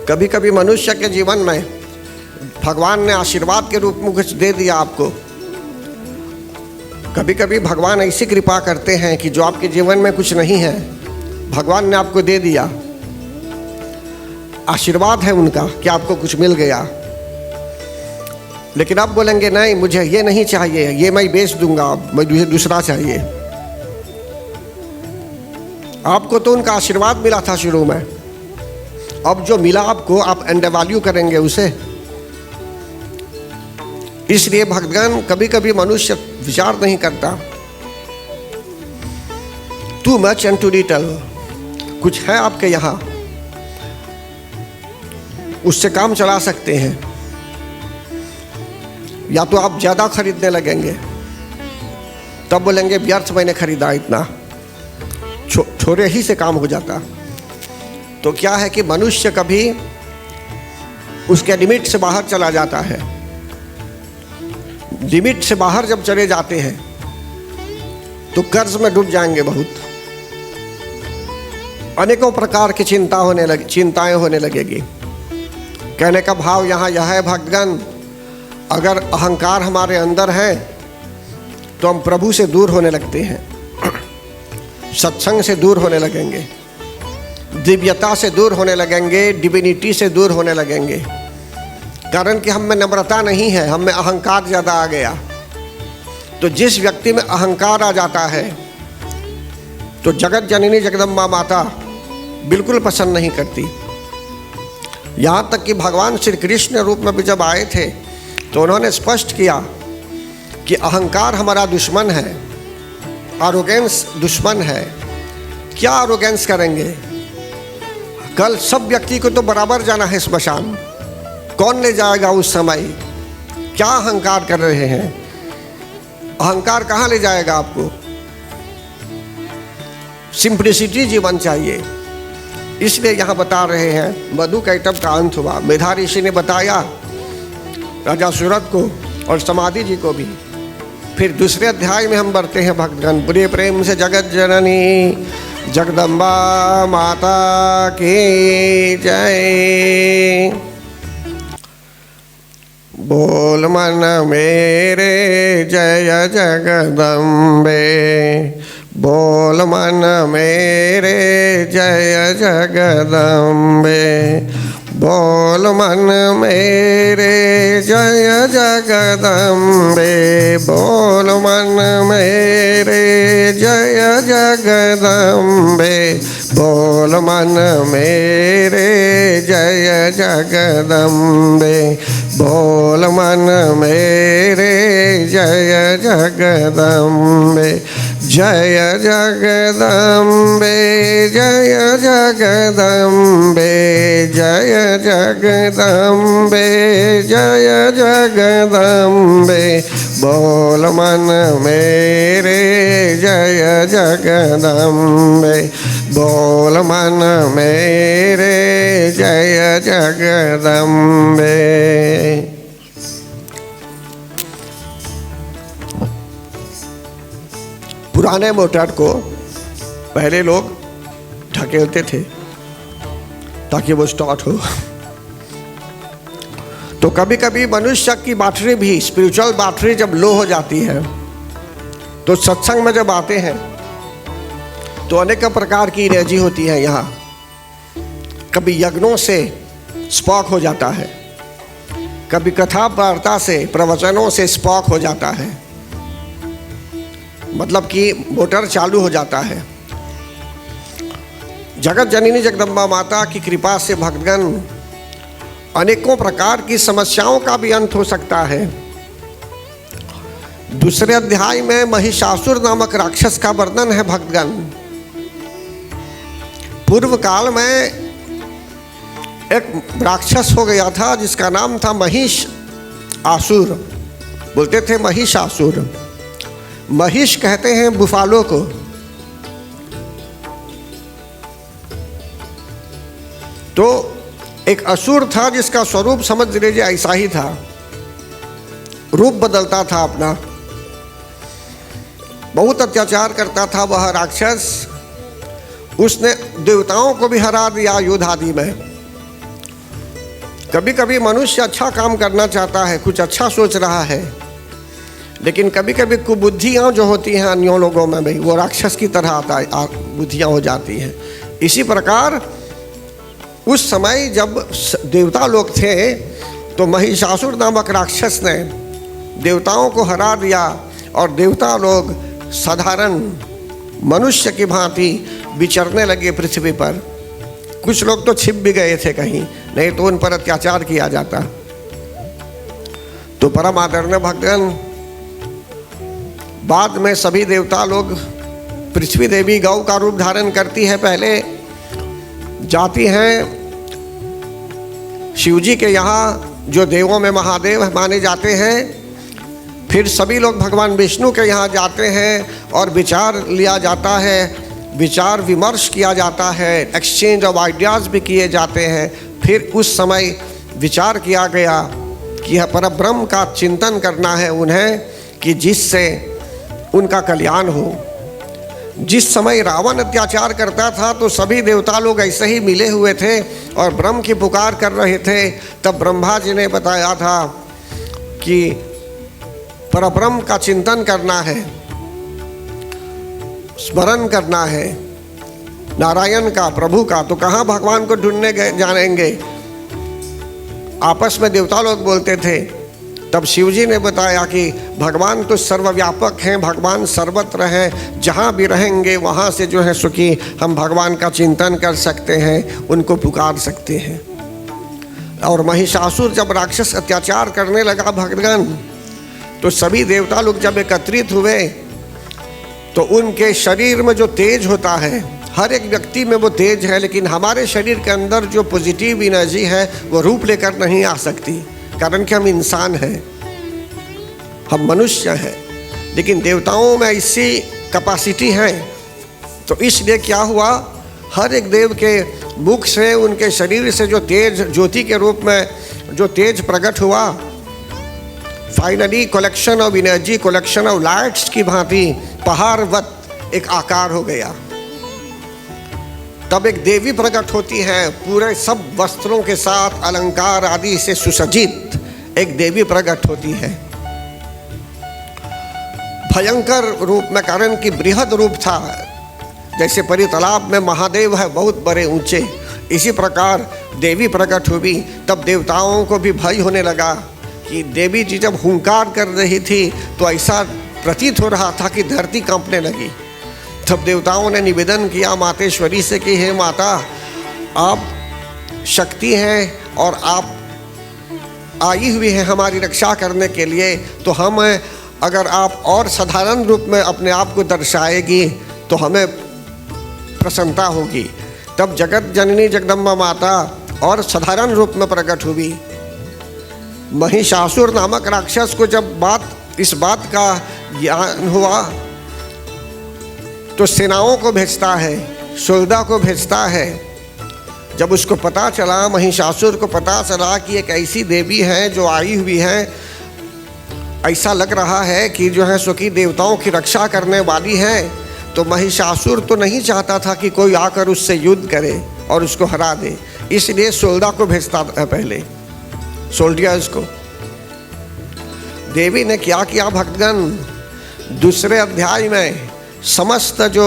Speaker 2: कभी कभी मनुष्य के जीवन में भगवान ने आशीर्वाद के रूप में कुछ दे दिया आपको। कभी कभी भगवान ऐसी कृपा करते हैं कि जो आपके जीवन में कुछ नहीं है, भगवान ने आपको दे दिया, आशीर्वाद है उनका कि आपको कुछ मिल गया। लेकिन आप बोलेंगे नहीं, मुझे ये नहीं चाहिए, ये मैं बेच दूंगा, मुझे दूसरा चाहिए। आपको तो उनका आशीर्वाद मिला था शुरू में, अब जो मिला आपको आप अंडरवैल्यू करेंगे उसे। इसलिए भगवान कभी कभी मनुष्य विचार नहीं करता। Too much and too little, कुछ है आपके यहाँ, उससे काम चला सकते हैं, या तो आप ज़्यादा खरीदने लगेंगे, तब बोलेंगे व्यर्थ मैंने खरीदा इतना, थोड़े ही से काम हो जाता। तो क्या है कि मनुष्य कभी उसके लिमिट से बाहर चला जाता है। लिमिट से बाहर जब चले जाते हैं तो कर्ज में डूब जाएंगे बहुत, अनेकों प्रकार की चिंताएं होने लगेगी। कहने का भाव यहाँ यह है, भक्तगण, अगर अहंकार हमारे अंदर है तो हम प्रभु से दूर होने लगते हैं, सत्संग से दूर होने लगेंगे, दिव्यता से दूर होने लगेंगे, डिविनिटी से दूर होने लगेंगे। कारण कि हम में नम्रता नहीं है, हम में अहंकार ज़्यादा आ गया। तो जिस व्यक्ति में अहंकार आ जाता है तो जगत जननी जगदम्बा माता बिल्कुल पसंद नहीं करती। यहाँ तक कि भगवान श्री कृष्ण रूप में भी जब आए थे तो उन्होंने स्पष्ट किया कि अहंकार हमारा दुश्मन है, आरोगेंस दुश्मन है। क्या आरोगेंस करेंगे? कल सब व्यक्ति को तो बराबर जाना है स्मशान, कौन ले जाएगा उस समय? क्या अहंकार कर रहे हैं? अहंकार कहाँ ले जाएगा आपको? सिंप्लिसिटी जीवन चाहिए। इसलिए यहाँ बता रहे हैं मधु कैटब का अंत हुआ। मेधा ऋषि ने बताया राजा सूरत को और समाधि जी को भी। फिर दूसरे अध्याय में हम बढ़ते हैं भक्तगण। पूरे प्रेम से जगत जननी जगदम्बा माता की जय। बोल मन मेरे जय जगदम्बे, बोल मन मेरे जय जगदम्बे, बोल मन मेरे जय जगदम्बे, बोल मन मेरे जय जगदम्बे, बोल मन मेरे जय जगदम्बे, बोल मन मेरे जय जगदम्बे, जय जगदम्बे, जय जगदम्बे, जय जगदम्बे, जय जगदम्बे, बोल मन मेरे जय जगदम्बे, बोल मन मेरे जय जगदम्बे। पुराने मोटर को पहले लोग ढकेलते थे ताकि वो स्टार्ट हो। तो कभी कभी मनुष्य की बैटरी भी, स्पिरिचुअल बैटरी जब लो हो जाती है तो सत्संग में जब आते हैं तो अनेक प्रकार की एनर्जी होती है। यहाँ कभी यज्ञों से स्पॉक हो जाता है, कभी कथा वार्ता से, प्रवचनों से स्पॉक हो जाता है, मतलब कि मोटर चालू हो जाता है। जगत जननी जगदम्बा माता की कृपा से भक्तगण अनेकों प्रकार की समस्याओं का भी अंत हो सकता है। दूसरे अध्याय में महिषासुर नामक राक्षस का वर्णन है भक्तगण। पूर्व काल में एक राक्षस हो गया था जिसका नाम था महिष आसुर, बोलते थे महिषासुर। महिष कहते हैं बुफालो को। तो एक असुर था जिसका स्वरूप समझ लीजिए ऐसा ही था, रूप बदलता था अपना, बहुत अत्याचार करता था वह राक्षस। उसने देवताओं को भी हरा दिया युद्ध आदि में। कभी कभी मनुष्य अच्छा काम करना चाहता है, कुछ अच्छा सोच रहा है, लेकिन कभी कभी कुबुद्धियाँ जो होती हैं अन्यों लोगों में भी, वो राक्षस की तरह बुद्धियाँ हो जाती हैं। इसी प्रकार उस समय जब देवता लोग थे तो महिषासुर नामक राक्षस ने देवताओं को हरा दिया और देवता लोग साधारण मनुष्य की भांति विचरने लगे पृथ्वी पर। कुछ लोग तो छिप भी गए थे कहीं, नहीं तो उन पर अत्याचार किया जाता। तो परम आदरणीय भक्तगण, बाद में सभी देवता लोग, पृथ्वी देवी गौ का रूप धारण करती है, पहले जाती हैं शिवजी के यहाँ जो देवों में महादेव माने जाते हैं। फिर सभी लोग भगवान विष्णु के यहाँ जाते हैं और विचार लिया जाता है, विचार विमर्श किया जाता है, एक्सचेंज ऑफ आइडियाज़ भी किए जाते हैं। फिर उस समय विचार किया गया कि यह परब्रह्म का चिंतन करना है उन्हें, कि जिससे उनका कल्याण हो। जिस समय रावण अत्याचार करता था तो सभी देवता लोग ऐसे ही मिले हुए थे और ब्रह्म की पुकार कर रहे थे। तब ब्रह्मा जी ने बताया था कि परब्रह्म का चिंतन करना है, स्मरण करना है नारायण का, प्रभु का। तो कहाँ भगवान को ढूंढने जाएंगे, आपस में देवता लोग बोलते थे। तब शिवजी ने बताया कि भगवान तो सर्वव्यापक हैं, भगवान सर्वत्र हैं, जहाँ भी रहेंगे वहाँ से जो है सुखी हम भगवान का चिंतन कर सकते हैं, उनको पुकार सकते हैं। और महिषासुर जब राक्षस अत्याचार करने लगा भक्तगण, तो सभी देवता लोग जब एकत्रित हुए तो उनके शरीर में जो तेज होता है, हर एक व्यक्ति में वो तेज है, लेकिन हमारे शरीर के अंदर जो पॉजिटिव एनर्जी है वो रूप लेकर नहीं आ सकती, कारण कि हम इंसान हैं, हम मनुष्य हैं। लेकिन देवताओं में ऐसी कैपेसिटी है। तो इसलिए क्या हुआ, हर एक देव के मुख से, उनके शरीर से जो तेज, ज्योति के रूप में जो तेज प्रकट हुआ, finally collection of energy, collection of lights की भांति पहाड़वत एक आकार हो गया। तब एक देवी प्रकट होती है, पूरे सब वस्त्रों के साथ, अलंकार आदि से सुसज्जित एक देवी प्रकट होती है। भयंकर रूप में, कारण कि बृहद रूप था, जैसे परी तालाब में महादेव है बहुत बड़े ऊंचे, इसी प्रकार देवी प्रकट हुई। तब देवताओं को भी भय होने लगा कि देवी जी जब हुंकार कर रही थी तो ऐसा प्रतीत हो रहा था कि धरती कांपने लगी। तब देवताओं ने निवेदन किया मातेश्वरी से कि हे माता, आप शक्ति हैं और आप आई हुई हैं हमारी रक्षा करने के लिए, तो हम, अगर आप और साधारण रूप में अपने आप को दर्शाएगी तो हमें प्रसन्नता होगी। तब जगत जननी जगदम्बा माता और साधारण रूप में प्रकट हुई। महिषासुर नामक राक्षस को जब इस बात का ज्ञान हुआ तो सेनाओं को भेजता है, शोल्डा को भेजता है। जब उसको पता चला, महिषासुर को पता चला कि एक ऐसी देवी है जो आई हुई है, ऐसा लग रहा है कि जो है सो कि देवताओं की रक्षा करने वाली है, तो महिषासुर तो नहीं चाहता था कि कोई आकर उससे युद्ध करे और उसको हरा दे, इसलिए शोल्डा को भेजता है पहले, सोल्डियर्स को। देवी ने क्या किया भक्तगण, दूसरे अध्याय में समस्त जो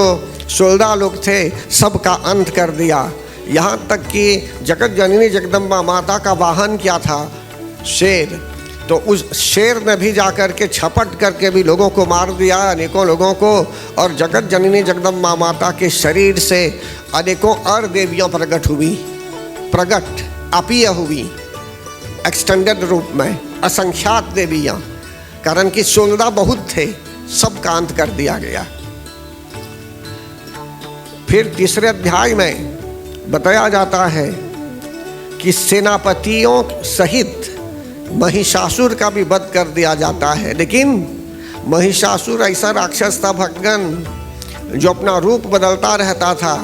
Speaker 2: शोल्डा लोग थे सबका अंत कर दिया। यहाँ तक कि जगत जननी जगदम्बा माता का वाहन क्या था, शेर, तो उस शेर ने भी जाकर के छपट करके भी लोगों को मार दिया, अनेकों लोगों को। और जगत जननी जगदम्बा माता के शरीर से अनेकों और देवियाँ प्रकट अपीय हुई, एक्सटेंडेड रूप में असंख्यात देवियाँ, कारण कि शोल्डा बहुत थे, सबका अंत कर दिया गया। फिर तीसरे अध्याय में बताया जाता है कि सेनापतियों सहित महिषासुर का भी वध कर दिया जाता है, लेकिन महिषासुर ऐसा राक्षस था भक्तगण जो अपना रूप बदलता रहता था,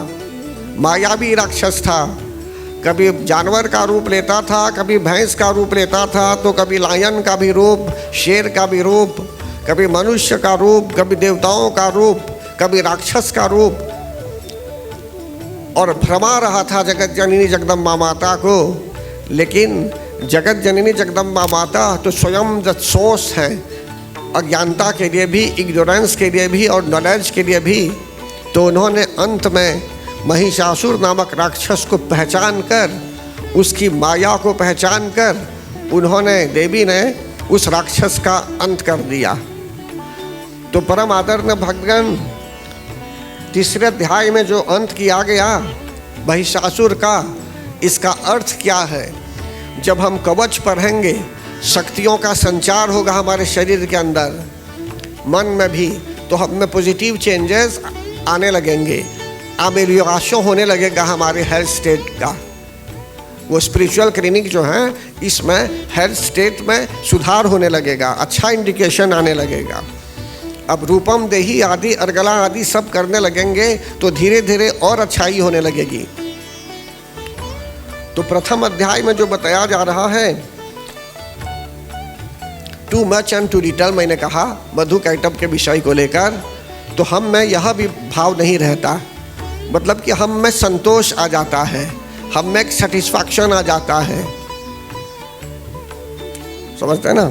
Speaker 2: मायावी राक्षस था। कभी जानवर का रूप लेता था, कभी भैंस का रूप लेता था, तो कभी लायन का भी रूप, शेर का भी रूप, कभी मनुष्य का रूप, कभी देवताओं का रूप, कभी राक्षस का रूप, और भरमा रहा था जगत जननी जगदम्बा माता को। लेकिन जगत जननी जगदम्बा माता तो स्वयं द सोर्स है, अज्ञानता के लिए भी, इग्नोरेंस के लिए भी और नॉलेज के लिए भी। तो उन्होंने अंत में महिषासुर नामक राक्षस को पहचान कर, उसकी माया को पहचान कर, उन्होंने, देवी ने उस राक्षस का अंत कर दिया। तो परम आदरणीय भक्तगण, तीसरे अध्याय में जो अंत किया गया महिषासुर का, इसका अर्थ क्या है? जब हम कवच पढ़ेंगे, शक्तियों का संचार होगा हमारे शरीर के अंदर, मन में भी, तो हम में पॉजिटिव चेंजेस आने लगेंगे, अमेलियोरेशन होने लगेगा हमारे हेल्थ स्टेट का। वो स्पिरिचुअल क्लिनिक जो है, इसमें हेल्थ स्टेट में सुधार होने लगेगा, अच्छा इंडिकेशन आने लगेगा। अब रूपम देही आदि, अर्गला आदि सब करने लगेंगे तो धीरे धीरे और अच्छाई होने लगेगी। तो प्रथम अध्याय में जो बताया जा रहा है, too much and too little, मैंने कहा मधु कैटब के विषय को लेकर, तो हम में यह भी भाव नहीं रहता, मतलब कि हम में संतोष आ जाता है, हम में एक सेटिस्फैक्शन आ जाता है, समझते हैं ना?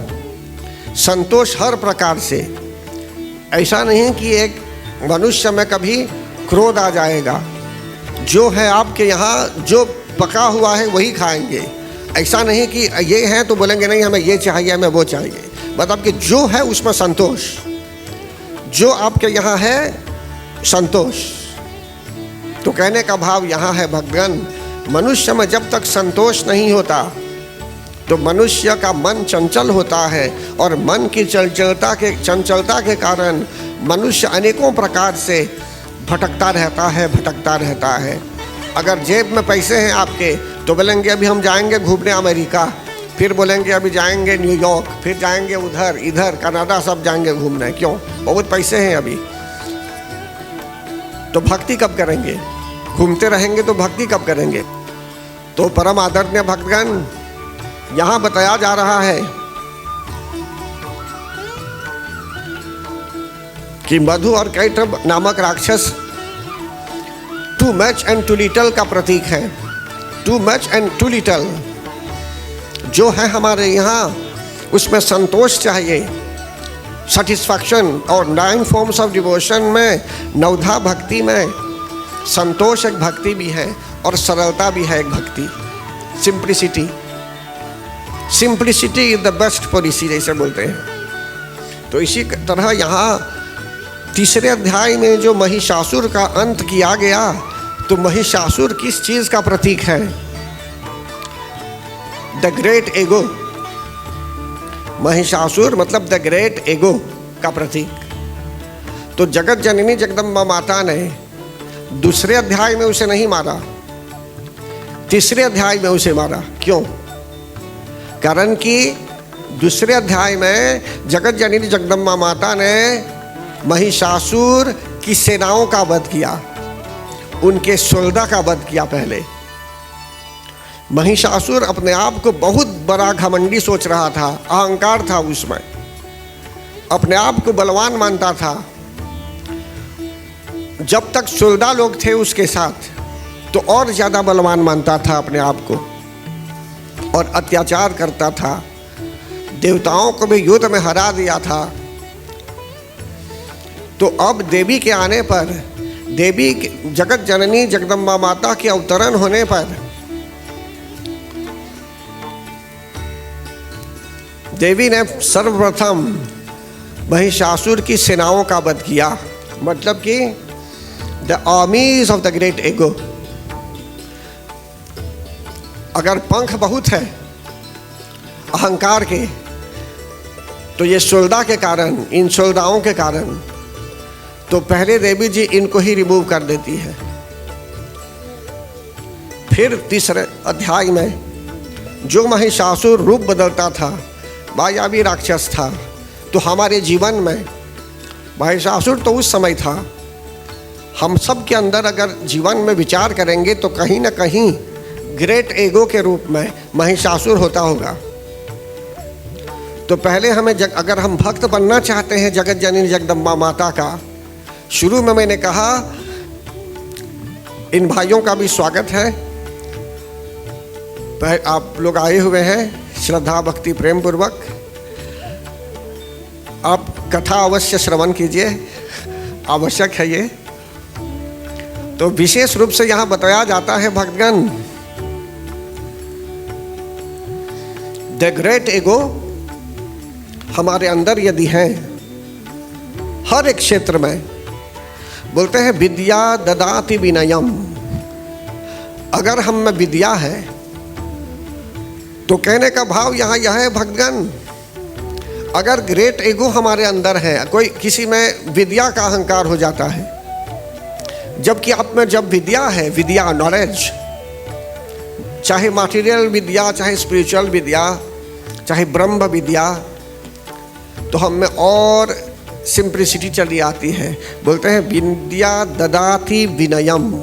Speaker 2: संतोष हर प्रकार से। ऐसा नहीं कि एक मनुष्य में कभी क्रोध आ जाएगा, जो है आपके यहाँ, जो पका हुआ है वही खाएंगे। ऐसा नहीं कि ये है तो बोलेंगे नहीं हमें ये चाहिए, हमें वो चाहिए, मतलब कि जो है उसमें संतोष, जो आपके यहाँ है संतोष। तो कहने का भाव यहाँ है भक्तगण, मनुष्य में जब तक संतोष नहीं होता तो मनुष्य का मन चंचल होता है, और मन की चंचलता के कारण मनुष्य अनेकों प्रकार से भटकता रहता है। अगर जेब में पैसे हैं आपके तो बोलेंगे अभी हम जाएंगे घूमने अमेरिका, फिर बोलेंगे अभी जाएंगे न्यूयॉर्क, फिर जाएंगे उधर इधर कनाडा, सब जाएंगे घूमने। क्यों? बहुत पैसे हैं अभी। तो भक्ति कब करेंगे? घूमते रहेंगे तो भक्ति कब करेंगे? तो परम आदरणीय भक्तगण, यहाँ बताया जा रहा है कि मधु और कैटब नामक राक्षस too much and too little का प्रतीक है। Too much and too little जो है हमारे यहाँ, उसमें संतोष चाहिए, सेटिस्फैक्शन। और 9 फॉर्म्स ऑफ डिवोशन में, नवधा भक्ति में संतोष एक भक्ति भी है और सरलता भी है एक भक्ति। Simplicity is the best policy, जैसे बोलते हैं। तो इसी तरह यहाँ तीसरे अध्याय में जो महिषासुर का अंत किया गया, तो महिषासुर किस चीज का प्रतीक है? द ग्रेट एगो। महिषासुर मतलब द ग्रेट एगो का प्रतीक। तो जगत जननी जगदम्बा माता ने दूसरे अध्याय में उसे नहीं मारा, तीसरे अध्याय में उसे मारा। क्यों? कारण कि दूसरे अध्याय में जगत जननी जगदम्बा माता ने महिषासुर की सेनाओं का वध किया, उनके सोल्डा का वध किया। पहले महिषासुर अपने आप को बहुत बड़ा घमंडी सोच रहा था, अहंकार था उसमें, अपने आप को बलवान मानता था। जब तक सोल्डा लोग थे उसके साथ तो और ज्यादा बलवान मानता था अपने आप को और अत्याचार करता था, देवताओं को भी युद्ध में हरा दिया था। तो अब देवी के आने पर, देवी जगत जननी जगदम्बा माता के अवतरण होने पर देवी ने सर्वप्रथम महिषासुर की सेनाओं का वध किया, मतलब कि the armies of the great एगो। अगर पंख बहुत है अहंकार के, तो ये सोल्डा के कारण, इन सोल्डाओं के कारण, तो पहले देवी जी इनको ही रिमूव कर देती है। फिर तीसरे अध्याय में जो महिषासुर रूप बदलता था, मायावी राक्षस था, तो हमारे जीवन में महिषासुर तो उस समय था, हम सब के अंदर अगर जीवन में विचार करेंगे तो कहीं ना कहीं ग्रेट ईगो के रूप में महिषासुर होता होगा। तो पहले हमें अगर हम भक्त बनना चाहते हैं जगत जननी जगदम्बा माता का, शुरू में मैंने कहा इन भाइयों का भी स्वागत है। आप लोग आए हुए हैं श्रद्धा भक्ति प्रेम पूर्वक, आप कथा अवश्य श्रवण कीजिए, आवश्यक है ये। तो विशेष रूप से यहाँ बताया जाता है भक्तगण, द ग्रेट ईगो हमारे अंदर यदि है, हर एक क्षेत्र में, बोलते हैं विद्या ददाति विनयम, अगर हम में विद्या है तो कहने का भाव यहाँ यह है भक्तगण, अगर ग्रेट ईगो हमारे अंदर है, कोई किसी में विद्या का अहंकार हो जाता है, जबकि आप में जब विद्या है, विद्या नॉलेज, चाहे मटेरियल विद्या, चाहे स्पिरिचुअल विद्या, चाहे ब्रह्म विद्या, तो हम में और सिंप्लिसिटी चली आती है। बोलते हैं विद्या ददाति विनयम।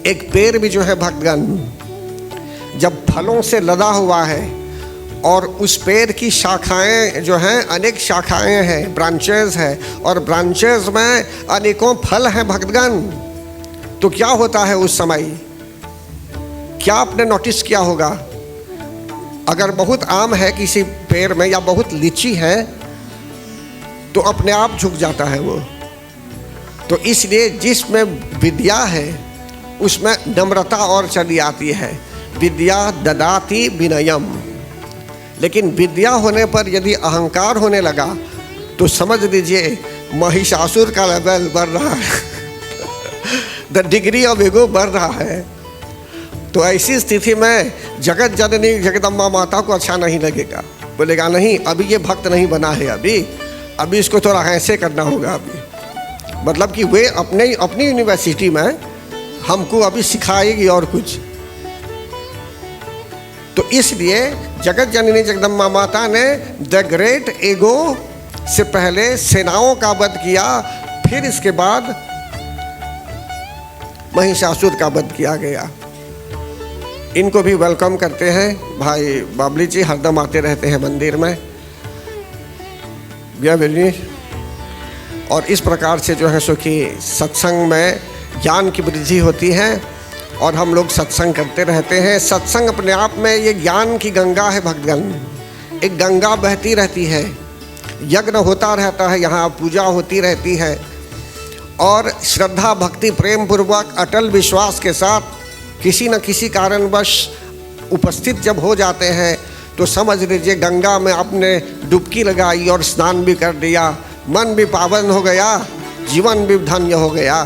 Speaker 2: एक पेड़ भी जो है भक्तगण जब फलों से लदा हुआ है और उस पेड़ की शाखाएं जो हैं, अनेक शाखाएं हैं, ब्रांचेस है, और ब्रांचेस में अनेकों फल हैं भक्तगण, तो क्या होता है उस समय? क्या आपने नोटिस किया होगा? अगर बहुत आम है किसी पेड़ में या बहुत लीची है तो अपने आप झुक जाता है वो। तो इसलिए जिसमें विद्या है उसमें नम्रता और चली आती है, विद्या ददाति विनयम। लेकिन विद्या होने पर यदि अहंकार होने लगा तो समझ लीजिए महिषासुर का लेवल बढ़ रहा है द डिग्री ऑफ ईगो बढ़ रहा है। तो ऐसी स्थिति में जगत जननी जगदम्बा माता को अच्छा नहीं लगेगा, बोलेगा नहीं अभी ये भक्त नहीं बना है, अभी इसको थोड़ा ऐसे करना होगा। अभी मतलब कि वे अपनी यूनिवर्सिटी में हमको अभी सिखाएगी और कुछ। तो इसलिए जगत जननी जगदम्बा माता ने द ग्रेट ईगो से पहले सेनाओं का वध किया, फिर इसके बाद महिषासुर का वध किया गया। इनको भी वेलकम करते हैं भाई बाबली जी, हरदम आते रहते हैं मंदिर में, और इस प्रकार से जो है सो कि सत्संग में ज्ञान की वृद्धि होती है और हम लोग सत्संग करते रहते हैं। सत्संग अपने आप में ये ज्ञान की गंगा है भक्तगण, एक गंगा बहती रहती है, यज्ञ होता रहता है, यहाँ पूजा होती रहती है, और श्रद्धा भक्ति प्रेम पूर्वक अटल विश्वास के साथ किसी न किसी कारणवश उपस्थित जब हो जाते हैं तो समझ लीजिए गंगा में आपने डुबकी लगाई और स्नान भी कर दिया, मन भी पावन हो गया, जीवन भी धन्य हो गया,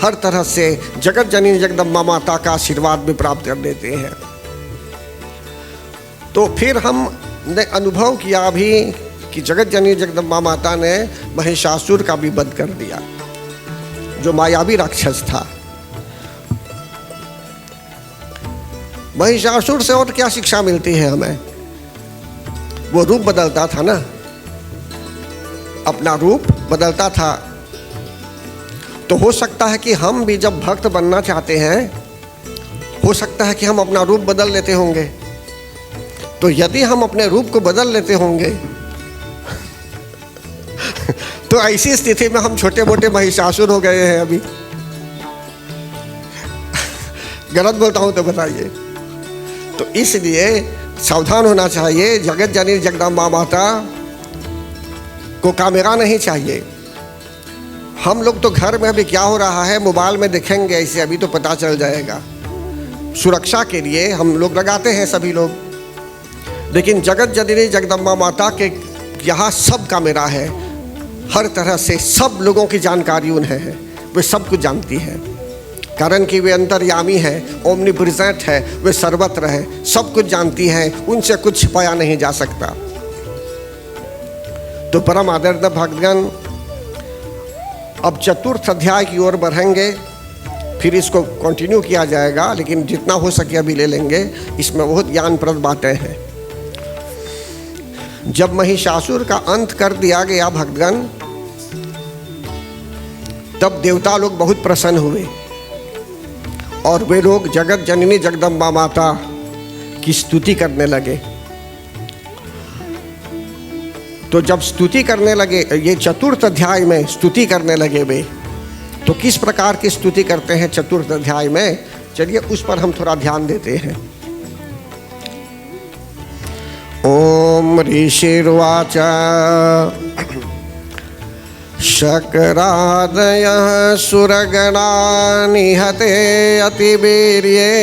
Speaker 2: हर तरह से जगत जननी जगदम्बा माता का आशीर्वाद भी प्राप्त कर लेते हैं। तो फिर हमने अनुभव किया अभी कि जगत जननी जगदम्बा माता ने महिषासुर का भी वध कर दिया, जो मायावी राक्षस था। महिषासुर से और क्या शिक्षा मिलती है हमें? वो रूप बदलता था ना, अपना रूप बदलता था। तो हो सकता है कि हम भी जब भक्त बनना चाहते हैं, हो सकता है कि हम अपना रूप बदल लेते होंगे। तो यदि हम अपने रूप को बदल लेते होंगे तो ऐसी स्थिति में हम छोटे मोटे महिषासुर हो गए हैं अभी। गलत बोलता हूं तो बताइए। तो इसलिए सावधान होना चाहिए, जगत जननी जगदम्बा माता को कामेरा नहीं चाहिए। हम लोग तो घर में अभी क्या हो रहा है मोबाइल में देखेंगे ऐसे, अभी तो पता चल जाएगा। सुरक्षा के लिए हम लोग लगाते हैं सभी लोग, लेकिन जगत जननी जगदम्बा माता के यहाँ सब कामेरा है, हर तरह से सब लोगों की जानकारी उन्हें है, वे सब कुछ जानती है, कारण कि वे अंतर्यामी है, ओमनी प्रेजेंट है, वे सर्वत्र है, सब कुछ जानती हैं, उनसे कुछ छिपाया नहीं जा सकता। तो परम आदरणीय भक्तगण, अब चतुर्थ अध्याय की ओर बढ़ेंगे, फिर इसको कंटिन्यू किया जाएगा, लेकिन जितना हो सके अभी ले लेंगे। इसमें बहुत ज्ञानप्रद बातें हैं। जब महिषासुर का अंत कर दिया गया भक्तगण, तब देवता लोग बहुत प्रसन्न हुए और वे लोग जगत जननी जगदम्बा माता की स्तुति करने लगे। तो जब स्तुति करने लगे, ये चतुर्थ अध्याय में स्तुति करने लगे वे, तो किस प्रकार की स्तुति करते हैं चतुर्थ अध्याय में, चलिए उस पर हम थोड़ा ध्यान देते हैं। ओम ऋषिर्वाच शक्रादयः सुरगणा निहते अतिवीर्ये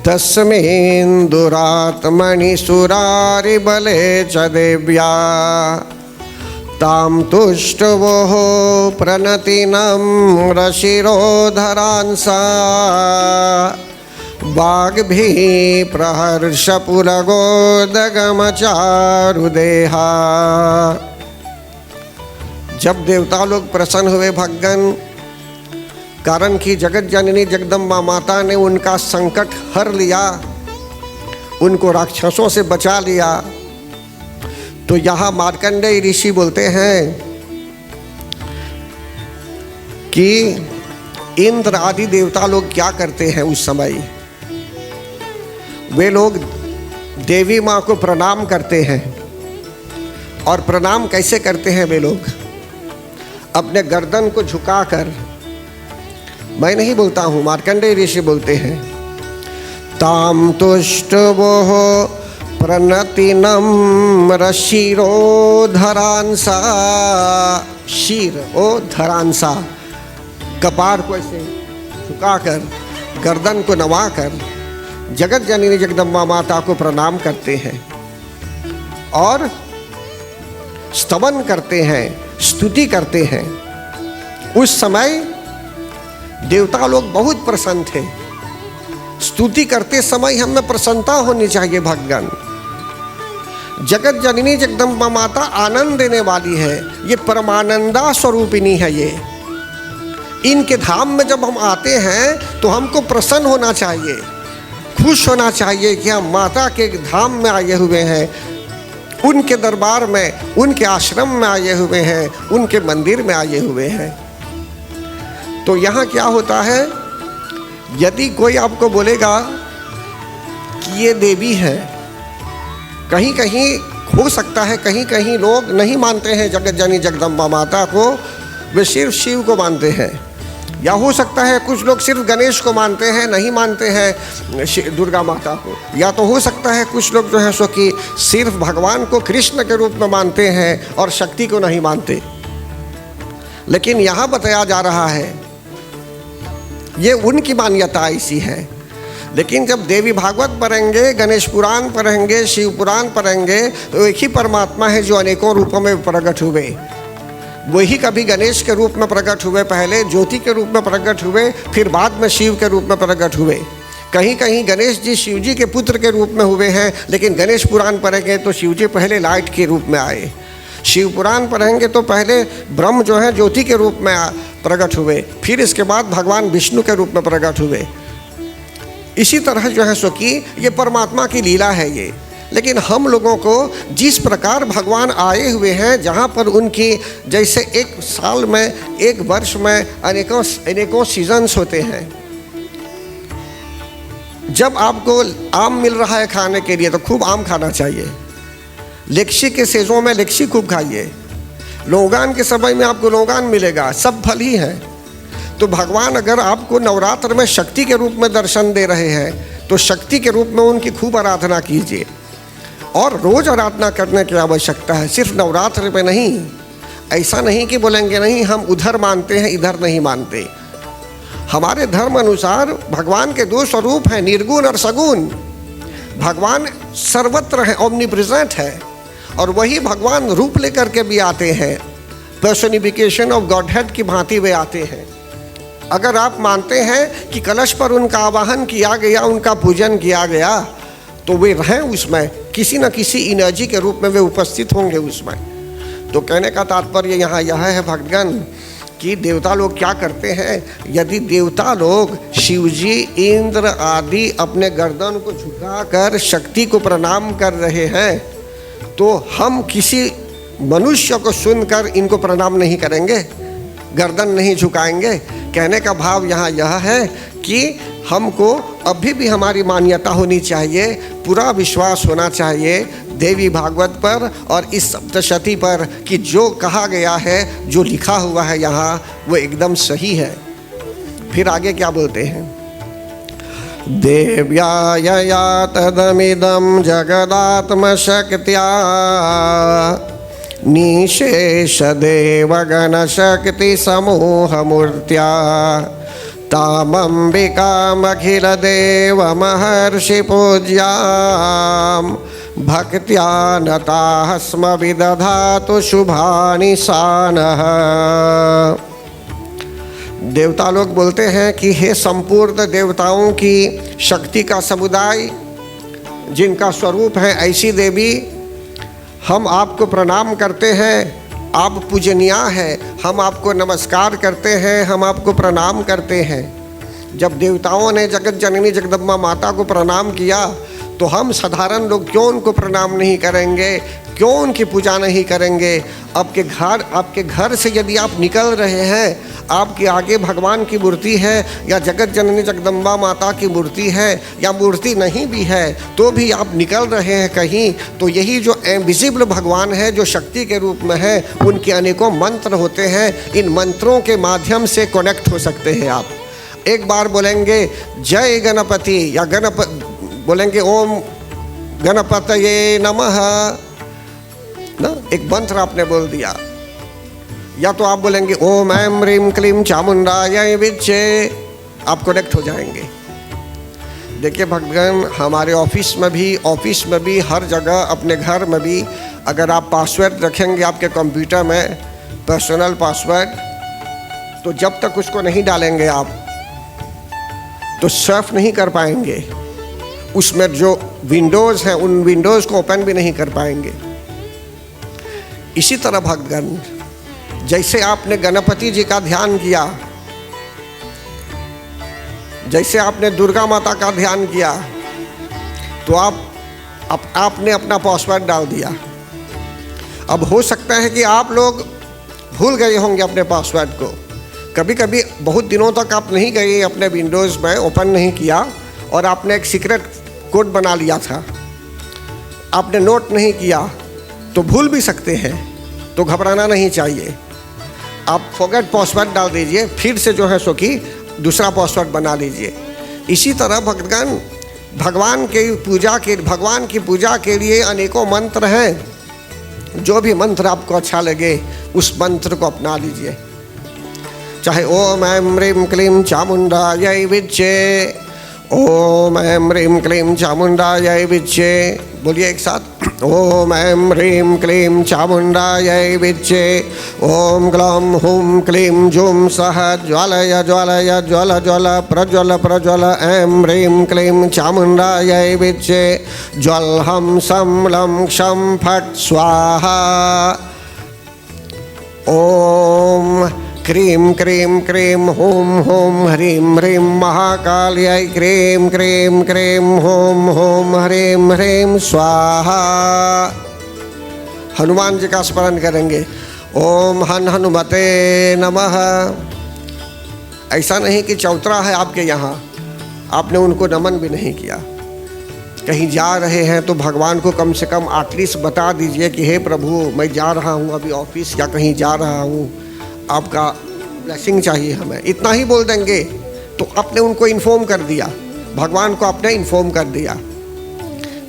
Speaker 2: तस्मिन् दुरात्मनि सुरारिबले च देव्या तां तुष्टवोः प्रणतिनं रशिरोधरांसा वाग्भिः प्रहर्षपुलगोदगमचारुदेहा। जब देवता लोग प्रसन्न हुए भगवान, कारण कि जगत जननी जगदम्बा माता ने उनका संकट हर लिया, उनको राक्षसों से बचा लिया, तो यहाँ मार्कंडेय ऋषि बोलते हैं कि इंद्र आदि देवता लोग क्या करते हैं उस समय। वे लोग देवी माँ को प्रणाम करते हैं, और प्रणाम कैसे करते हैं वे लोग, अपने गर्दन को झुकाकर। मैं नहीं बोलता हूँ, मार्कंडेय ऋषि बोलते हैं। ताम तुष्टवोः प्रणतिनं रशिरोधरांसा, शीर ओ धरांसा, कपार को ऐसे झुकाकर, गर्दन को नवाकर जगत जननी जगदम्बा माता को प्रणाम करते हैं और स्तवन करते हैं, स्तुति करते हैं। उस समय देवता लोग बहुत प्रसन्न थे। स्तुति करते समय हमें प्रसन्नता होनी चाहिए भगवान। जगत जननी जगदम्बा माता आनंद देने वाली है, ये परमानंदा स्वरूपिणी है। ये इनके धाम में जब हम आते हैं तो हमको प्रसन्न होना चाहिए, खुश होना चाहिए कि हम माता के धाम में आए हुए हैं, उनके दरबार में, उनके आश्रम में आए हुए हैं, उनके मंदिर में आए हुए हैं। तो यहाँ क्या होता है, यदि कोई आपको बोलेगा कि ये देवी है, कहीं कहीं हो सकता है, कहीं कहीं लोग नहीं मानते हैं जगत जननी जगदम्बा माता को, वे सिर्फ शिव को मानते हैं। या हो सकता है कुछ लोग सिर्फ गणेश को मानते हैं, नहीं मानते हैं दुर्गा माता को। या तो हो सकता है कुछ लोग जो है सो कि सिर्फ भगवान को कृष्ण के रूप में मानते हैं और शक्ति को नहीं मानते। लेकिन यहाँ बताया जा रहा है ये उनकी मान्यता ऐसी है। लेकिन जब देवी भागवत पढ़ेंगे, गणेश पुराण पढ़ेंगे, शिव पुराण पढ़ेंगे, तो एक ही परमात्मा है जो अनेकों रूपों में प्रकट हुए। वही कभी गणेश के रूप में प्रकट हुए, पहले ज्योति के रूप में प्रकट हुए, फिर बाद में शिव के रूप में प्रकट हुए। कहीं कहीं गणेश जी शिव जी के पुत्र के रूप में हुए हैं, लेकिन गणेश पुराण पढ़ेंगे तो शिव जी पहले लाइट के रूप में आए। शिव पुराण पढ़ेंगे तो पहले ब्रह्म जो है ज्योति के रूप में प्रकट हुए, फिर इसके बाद भगवान विष्णु के रूप में प्रकट हुए। इसी तरह जो है सो कि ये परमात्मा की लीला है ये। लेकिन हम लोगों को जिस प्रकार भगवान आए हुए हैं, जहाँ पर उनकी जैसे एक साल में, एक वर्ष में अनेकों सीजन्स होते हैं। जब आपको आम मिल रहा है खाने के लिए तो खूब आम खाना चाहिए। लेक्सी के सीजों में लेक्सी खूब खाइए। लोगान के समय में आपको लोगान मिलेगा, सब फल ही है। तो भगवान अगर आपको नवरात्र में शक्ति के रूप में दर्शन दे रहे हैं तो शक्ति के रूप में उनकी खूब आराधना कीजिए। और रोज आराधना करने की आवश्यकता है, सिर्फ नवरात्र में नहीं। ऐसा नहीं कि बोलेंगे नहीं हम उधर मानते हैं इधर नहीं मानते। हमारे धर्म अनुसार भगवान के दो स्वरूप हैं, निर्गुण और सगुण। भगवान सर्वत्र है, ओमनीप्रेजेंट है, और वही भगवान रूप लेकर के भी आते हैं। पर्सनिफिकेशन ऑफ गॉडहेड की भांति वे आते हैं। अगर आप मानते हैं कि कलश पर उनका आवाहन किया गया, उनका पूजन किया गया, तो वे रहें उसमें, किसी न किसी एनर्जी के रूप में वे उपस्थित होंगे उसमें। तो कहने का तात्पर्य यहाँ यह है भगवान कि देवता लोग क्या करते हैं, यदि देवता लोग शिवजी, इंद्र आदि अपने गर्दन को झुकाकर शक्ति को प्रणाम कर रहे हैं, तो हम किसी मनुष्य को सुनकर इनको प्रणाम नहीं करेंगे। गर्दन नहीं झुकाएंगे। कहने का भाव यहाँ यह है कि हमको अभी भी हमारी मान्यता होनी चाहिए, पूरा विश्वास होना चाहिए देवी भागवत पर और इस सप्तशती पर कि जो कहा गया है, जो लिखा हुआ है यहाँ, वो एकदम सही है। फिर आगे क्या बोलते हैं? देव्या यया तदमिदं जगदात्मशक्त्या निशेष देवगणशक्ति समूहमूर्त्या तामंबिकामखिल देव महर्षि पूज्यां भक्त्या नताः स्म विदधातु शुभानि सानः। देवता लोग बोलते हैं कि हे संपूर्ण देवताओं की शक्ति का समुदाय, जिनका स्वरूप है ऐसी देवी, हम आपको प्रणाम करते हैं, आप पूजनीय हैं, हम आपको नमस्कार करते हैं, हम आपको प्रणाम करते हैं। जब देवताओं ने जगत जननी जगदम्बा माता को प्रणाम किया तो हम साधारण लोग क्यों उनको प्रणाम नहीं करेंगे, क्यों उनकी पूजा नहीं करेंगे? आपके घर से यदि आप निकल रहे हैं, आपके आगे भगवान की मूर्ति है या जगत जननी जगदम्बा माता की मूर्ति है या मूर्ति नहीं भी है, तो भी आप निकल रहे हैं कहीं, तो यही जो इनविजिबल भगवान है, जो शक्ति के रूप में है, उनके अनेकों मंत्र होते हैं। इन मंत्रों के माध्यम से कनेक्ट हो सकते हैं आप। एक बार बोलेंगे जय गणपति या बोलेंगे ओम गणपतये नमः ना, एक मंत्र आपने बोल दिया। या तो आप बोलेंगे ओम ऐं ह्रीं क्लीं चामुंडाय विद्ये, आप कनेक्ट हो जाएंगे। देखिए भगवान, हमारे ऑफिस में भी हर जगह, अपने घर में भी, अगर आप पासवर्ड रखेंगे आपके कंप्यूटर में, पर्सनल पासवर्ड, तो जब तक उसको नहीं डालेंगे आप तो सर्फ नहीं कर पाएंगे। उसमें जो विंडोज़ हैं उन विंडोज़ को ओपन भी नहीं कर पाएंगे। इसी तरह भक्तगण, जैसे आपने गणपति जी का ध्यान किया, जैसे आपने दुर्गा माता का ध्यान किया, तो आपने अपना पासवर्ड डाल दिया। अब हो सकता है कि आप लोग भूल गए होंगे अपने पासवर्ड को। कभी कभी बहुत दिनों तक आप नहीं गए अपने विंडोज़ में, ओपन नहीं किया, और आपने एक सीक्रेट कोड बना लिया था, आपने नोट नहीं किया, तो भूल भी सकते हैं। तो घबराना नहीं चाहिए, आप फॉरगेट पासवर्ड डाल दीजिए, फिर से जो है सो कि दूसरा पासवर्ड बना लीजिए। इसी तरह भक्तगण, भगवान की पूजा के लिए अनेकों मंत्र हैं। जो भी मंत्र आपको अच्छा लगे उस मंत्र को अपना लीजिए। चाहे ओम ऐं ह्रीं क्लीं चामुंडाय विद्ये, ओम ऐं ह्रीं क्लीं चामुंडाय विद्ये, बोलिए एक साथ, ओम ऐं ह्रीं क्लीं चामुंडाय विद्ये, ओम ग्लौं हूं क्लीं जुं सः ज्वालय ज्वालय ज्वल ज्वल प्रज्वल प्रज्वल ऐं ह्रीं क्लीं चामुंडाय विद्ये, ज्वलहं सं लं क्षं फट् स्वाहा। ओम क्रीं क्रीं क्रीं हूं हूं ह्रीं ह्रीं महाकाल्यै क्रीं क्रीं क्रीं हूं हूं ह्रीं ह्रीं स्वाहा। हनुमान जी का स्मरण करेंगे, ओम हनुमते नमः। ऐसा नहीं कि चौतरा है आपके यहाँ, आपने उनको नमन भी नहीं किया। कहीं जा रहे हैं तो भगवान को कम से कम एटलीस्ट बता दीजिए कि हे प्रभु, मैं जा रहा हूँ अभी ऑफिस या कहीं जा रहा हूँ, आपका ब्लेसिंग चाहिए हमें। इतना ही बोल देंगे तो आपने उनको इन्फॉर्म कर दिया, भगवान को आपने इन्फॉर्म कर दिया।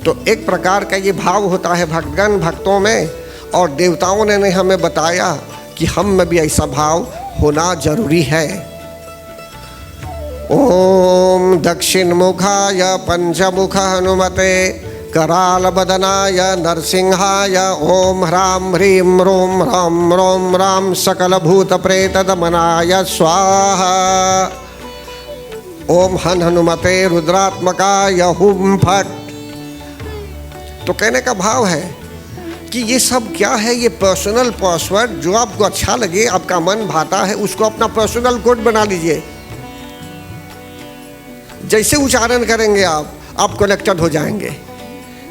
Speaker 2: तो एक प्रकार का ये भाव होता है भक्तगण, भक्तों में, और देवताओं ने हमें बताया कि हम में भी ऐसा भाव होना जरूरी है। ओम दक्षिण मुखाय पंचमुख हनुमते कराल बदनाय नरसिंहाय ओम ह्रां ह्रीं रोम राम रोम राम सकल भूत प्रेत दमनाय स्वाहा। ओम हनुमते रुद्रात्मकाय हुम फट। तो कहने का भाव है कि ये सब क्या है, ये पर्सनल पासवर्ड जो आपको अच्छा लगे, आपका मन भाता है, उसको अपना पर्सनल कोड बना लीजिए। जैसे उच्चारण करेंगे आप कनेक्टेड हो जाएंगे।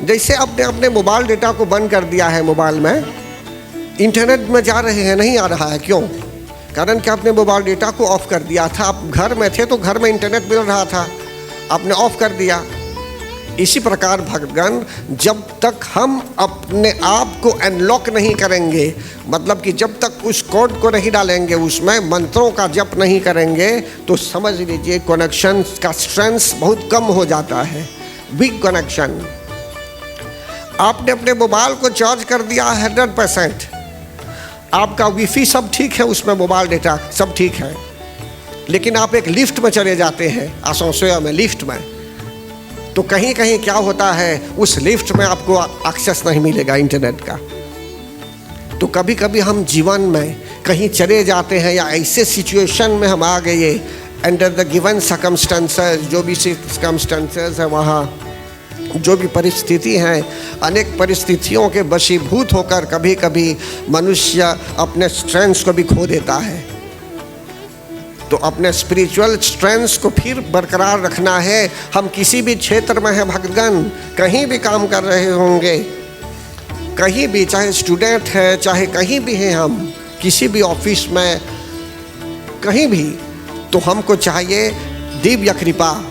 Speaker 2: जैसे आपने अपने मोबाइल डेटा को बंद कर दिया है, मोबाइल में इंटरनेट में जा रहे हैं, नहीं आ रहा है, क्यों? कारण कि आपने मोबाइल डेटा को ऑफ कर दिया था। आप घर में थे तो घर में इंटरनेट मिल रहा था, आपने ऑफ कर दिया। इसी प्रकार भक्तगण, जब तक हम अपने आप को अनलॉक नहीं करेंगे, मतलब कि जब तक उस कोड को नहीं डालेंगे, उसमें मंत्रों का जप नहीं करेंगे, तो समझ लीजिए कनेक्शन का स्ट्रेंथ बहुत कम हो जाता है, वीक कनेक्शन। आपने अपने मोबाइल को चार्ज कर दिया 100%, आपका वाईफाई सब ठीक है, उसमें मोबाइल डेटा सब ठीक है, लेकिन आप एक लिफ्ट में चले जाते हैं, आसंसोया में लिफ्ट में, तो कहीं कहीं क्या होता है, उस लिफ्ट में आपको एक्सेस नहीं मिलेगा इंटरनेट का। तो कभी कभी हम जीवन में कहीं चले जाते हैं या ऐसे सिचुएशन में हम आ गए, अंडर द गिवन सर्कमस्टेंसेस, जो भी सर्कमस्टेंसेस है वहाँ, जो भी परिस्थिति है, अनेक परिस्थितियों के वशीभूत होकर कभी कभी मनुष्य अपने स्ट्रेंथ को भी खो देता है। तो अपने स्पिरिचुअल स्ट्रेंथ को फिर बरकरार रखना है। हम किसी भी क्षेत्र में हैं भक्तगण, कहीं भी काम कर रहे होंगे, कहीं भी, चाहे स्टूडेंट है, चाहे कहीं भी हैं हम, किसी भी ऑफिस में, कहीं भी, तो हमको चाहिए दिव्य कृपा,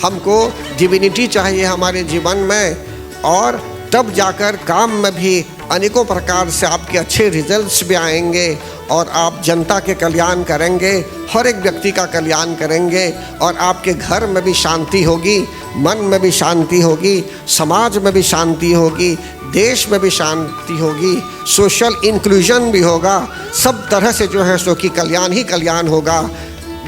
Speaker 2: हमको डिविनिटी चाहिए हमारे जीवन में, और तब जाकर काम में भी अनेकों प्रकार से आपके अच्छे रिजल्ट्स भी आएंगे और आप जनता के कल्याण करेंगे, हर एक व्यक्ति का कल्याण करेंगे, और आपके घर में भी शांति होगी, मन में भी शांति होगी, समाज में भी शांति होगी, देश में भी शांति होगी, सोशल इंक्लूजन भी होगा, सब तरह से जो है सो कि कल्याण ही कल्याण होगा।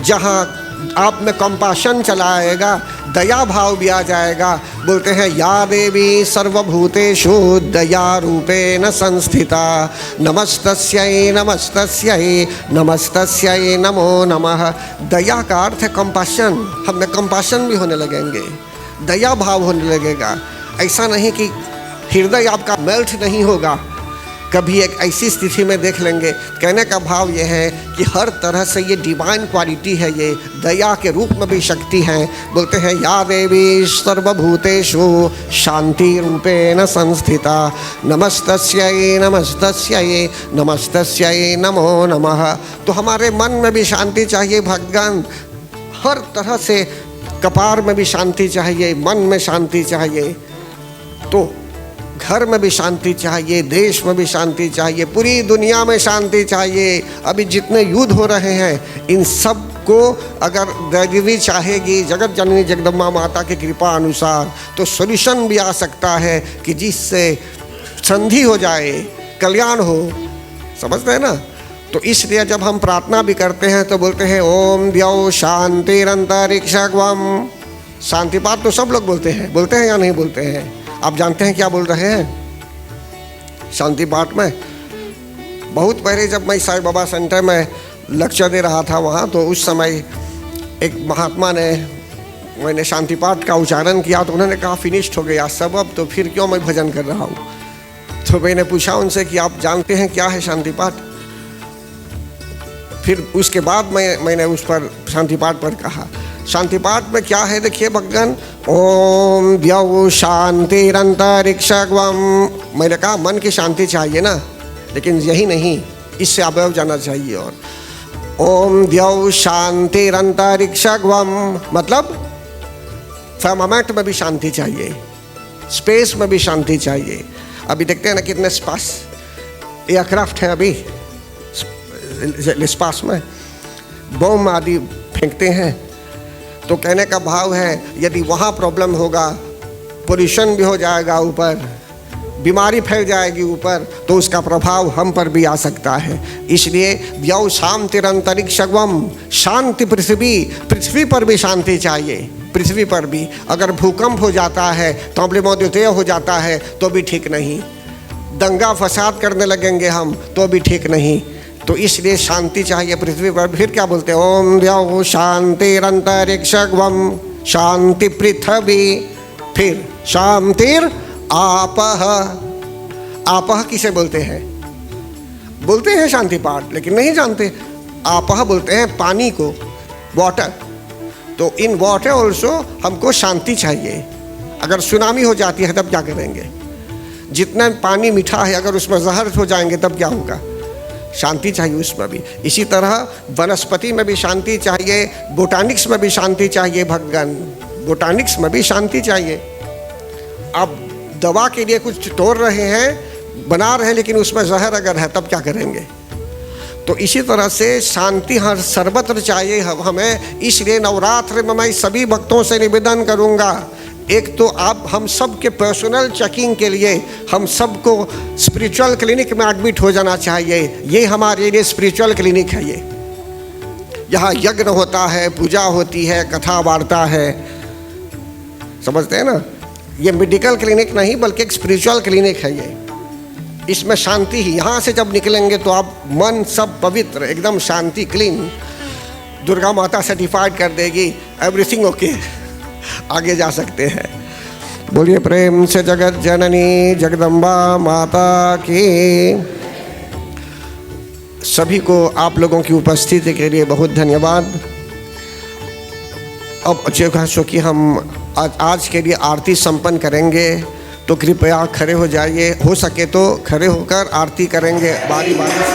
Speaker 2: जहाँ आप में कंपैशन चला आएगा, दया भाव भी आ जाएगा। बोलते हैं या देवी सर्वभूतेषु दया रूपेण संस्थिता, नमस्तस्यै नमस्तस्यै नमस्तस्यै नमो नमः। दया का अर्थ है कंपैशन, हम में कंपैशन भी होने लगेंगे, दया भाव होने लगेगा। ऐसा नहीं कि हृदय आपका मेल्ट नहीं होगा, कभी एक ऐसी स्थिति में देख लेंगे। कहने का भाव यह है कि हर तरह से ये डिवाइन क्वालिटी है, ये दया के रूप में भी शक्ति है। बोलते हैं या देवी सर्वभूतेषु शांति रूपेण संस्थिता, नमस्तस्यै नमस्तस्यै नमस्तस्यै नमो नमः। तो हमारे मन में भी शांति चाहिए भक्तगण, हर तरह से कपार में भी शांति चाहिए, मन में शांति चाहिए, तो घर में भी शांति चाहिए, देश में भी शांति चाहिए, पूरी दुनिया में शांति चाहिए। अभी जितने युद्ध हो रहे हैं, इन सब को अगर देवी चाहेगी, जगत जननी जगदम्बा माता की कृपा अनुसार, तो सॉल्यूशन भी आ सकता है कि जिससे संधि हो जाए, कल्याण हो। समझते हैं ना? तो इसलिए जब हम प्रार्थना भी करते हैं तो बोलते हैं ओम द्यौ शांतिरंतरिक्षगम। शांति पाठ तो सब लोग बोलते हैं या नहीं बोलते हैं? आप जानते हैं क्या बोल रहे हैं शांति पाठ में? बहुत पहले जब मैं साईं बाबा सेंटर में लेक्चर दे रहा था वहाँ, तो उस समय एक महात्मा ने, मैंने शांति पाठ का उच्चारण किया तो उन्होंने कहा फिनिश्ड हो गया सब, अब तो फिर क्यों मैं भजन कर रहा हूँ। तो मैंने पूछा उनसे कि आप जानते हैं क्या है शांति पाठ? फिर उसके बाद मैंने उस पर शांति पाठ पर कहा, शांति पाठ में क्या है देखिए भक्तगण, ओम द्यौ शांतिरंतरिक्षगम। मैंने कहा मन की शांति चाहिए ना, लेकिन यही नहीं, इससे अवयव जाना चाहिए। और ओम द्यौ शांतिरंतरिक्षगम मतलब फर्मामेंट में भी शांति चाहिए, स्पेस में भी शांति चाहिए। अभी देखते हैं ना कितने स्पेस एयरक्राफ्ट हैं अभी स्पेस में, बम आदि फेंकते हैं। तो कहने का भाव है यदि वहाँ प्रॉब्लम होगा, पोल्यूशन भी हो जाएगा ऊपर, बीमारी फैल जाएगी ऊपर, तो उसका प्रभाव हम पर भी आ सकता है। इसलिए द्यौ शांतिरंतरिक्षगम, शांति पृथ्वी पर भी शांति चाहिए। पृथ्वी पर भी अगर भूकंप हो जाता है, तोमलिमोद्योतय हो जाता है तो भी ठीक नहीं, दंगा फसाद करने लगेंगे हम तो भी ठीक नहीं। तो इसलिए शांति चाहिए पृथ्वी पर। फिर क्या बोलते हैं, ओम द्यौ शांतिरंतरिक्षगम शांति पृथ्वी, फिर शांतिर आपः। आपः किसे बोलते हैं? बोलते हैं शांति पाठ, लेकिन नहीं जानते। आपः बोलते हैं पानी को, वाटर। तो इन वाटर ऑल्सो हमको शांति चाहिए। अगर सुनामी हो जाती है तब क्या करेंगे? जितना पानी मीठा है, अगर उसमें जहर हो जाएंगे तब क्या होगा? शांति चाहिए उसमें भी। इसी तरह वनस्पति में भी शांति चाहिए, बोटानिक्स में भी शांति चाहिए भगवान, बोटानिक्स में भी शांति चाहिए। आप दवा के लिए कुछ तोड़ रहे हैं, बना रहे हैं, लेकिन उसमें जहर अगर है तब क्या करेंगे? तो इसी तरह से शांति हर सर्वत्र चाहिए हमें। इसलिए नवरात्र में मैं सभी भक्तों से निवेदन करूंगा, एक तो आप हम सब के पर्सनल चेकिंग के लिए हम सबको स्पिरिचुअल क्लिनिक में एडमिट हो जाना चाहिए। ये हमारे लिए स्पिरिचुअल क्लिनिक है। ये यहाँ यज्ञ होता है, पूजा होती है, कथा वार्ता है, समझते हैं ना? ये मेडिकल क्लिनिक नहीं बल्कि एक स्पिरिचुअल क्लिनिक है ये। इसमें शांति ही, यहाँ से जब निकलेंगे तो आप मन सब पवित्र, एकदम शांति, क्लीन, दुर्गा माता सर्टिफाइड कर देगी, एवरीथिंग ओके, आगे जा सकते हैं। बोलिए प्रेम से जगत जननी जगदम्बा माता की। सभी को आप लोगों की उपस्थिति के लिए बहुत धन्यवाद। अब जैसा कि हम आज के लिए आरती संपन्न करेंगे, तो कृपया खड़े हो जाइए, हो सके तो खड़े होकर आरती करेंगे बारी बारी से।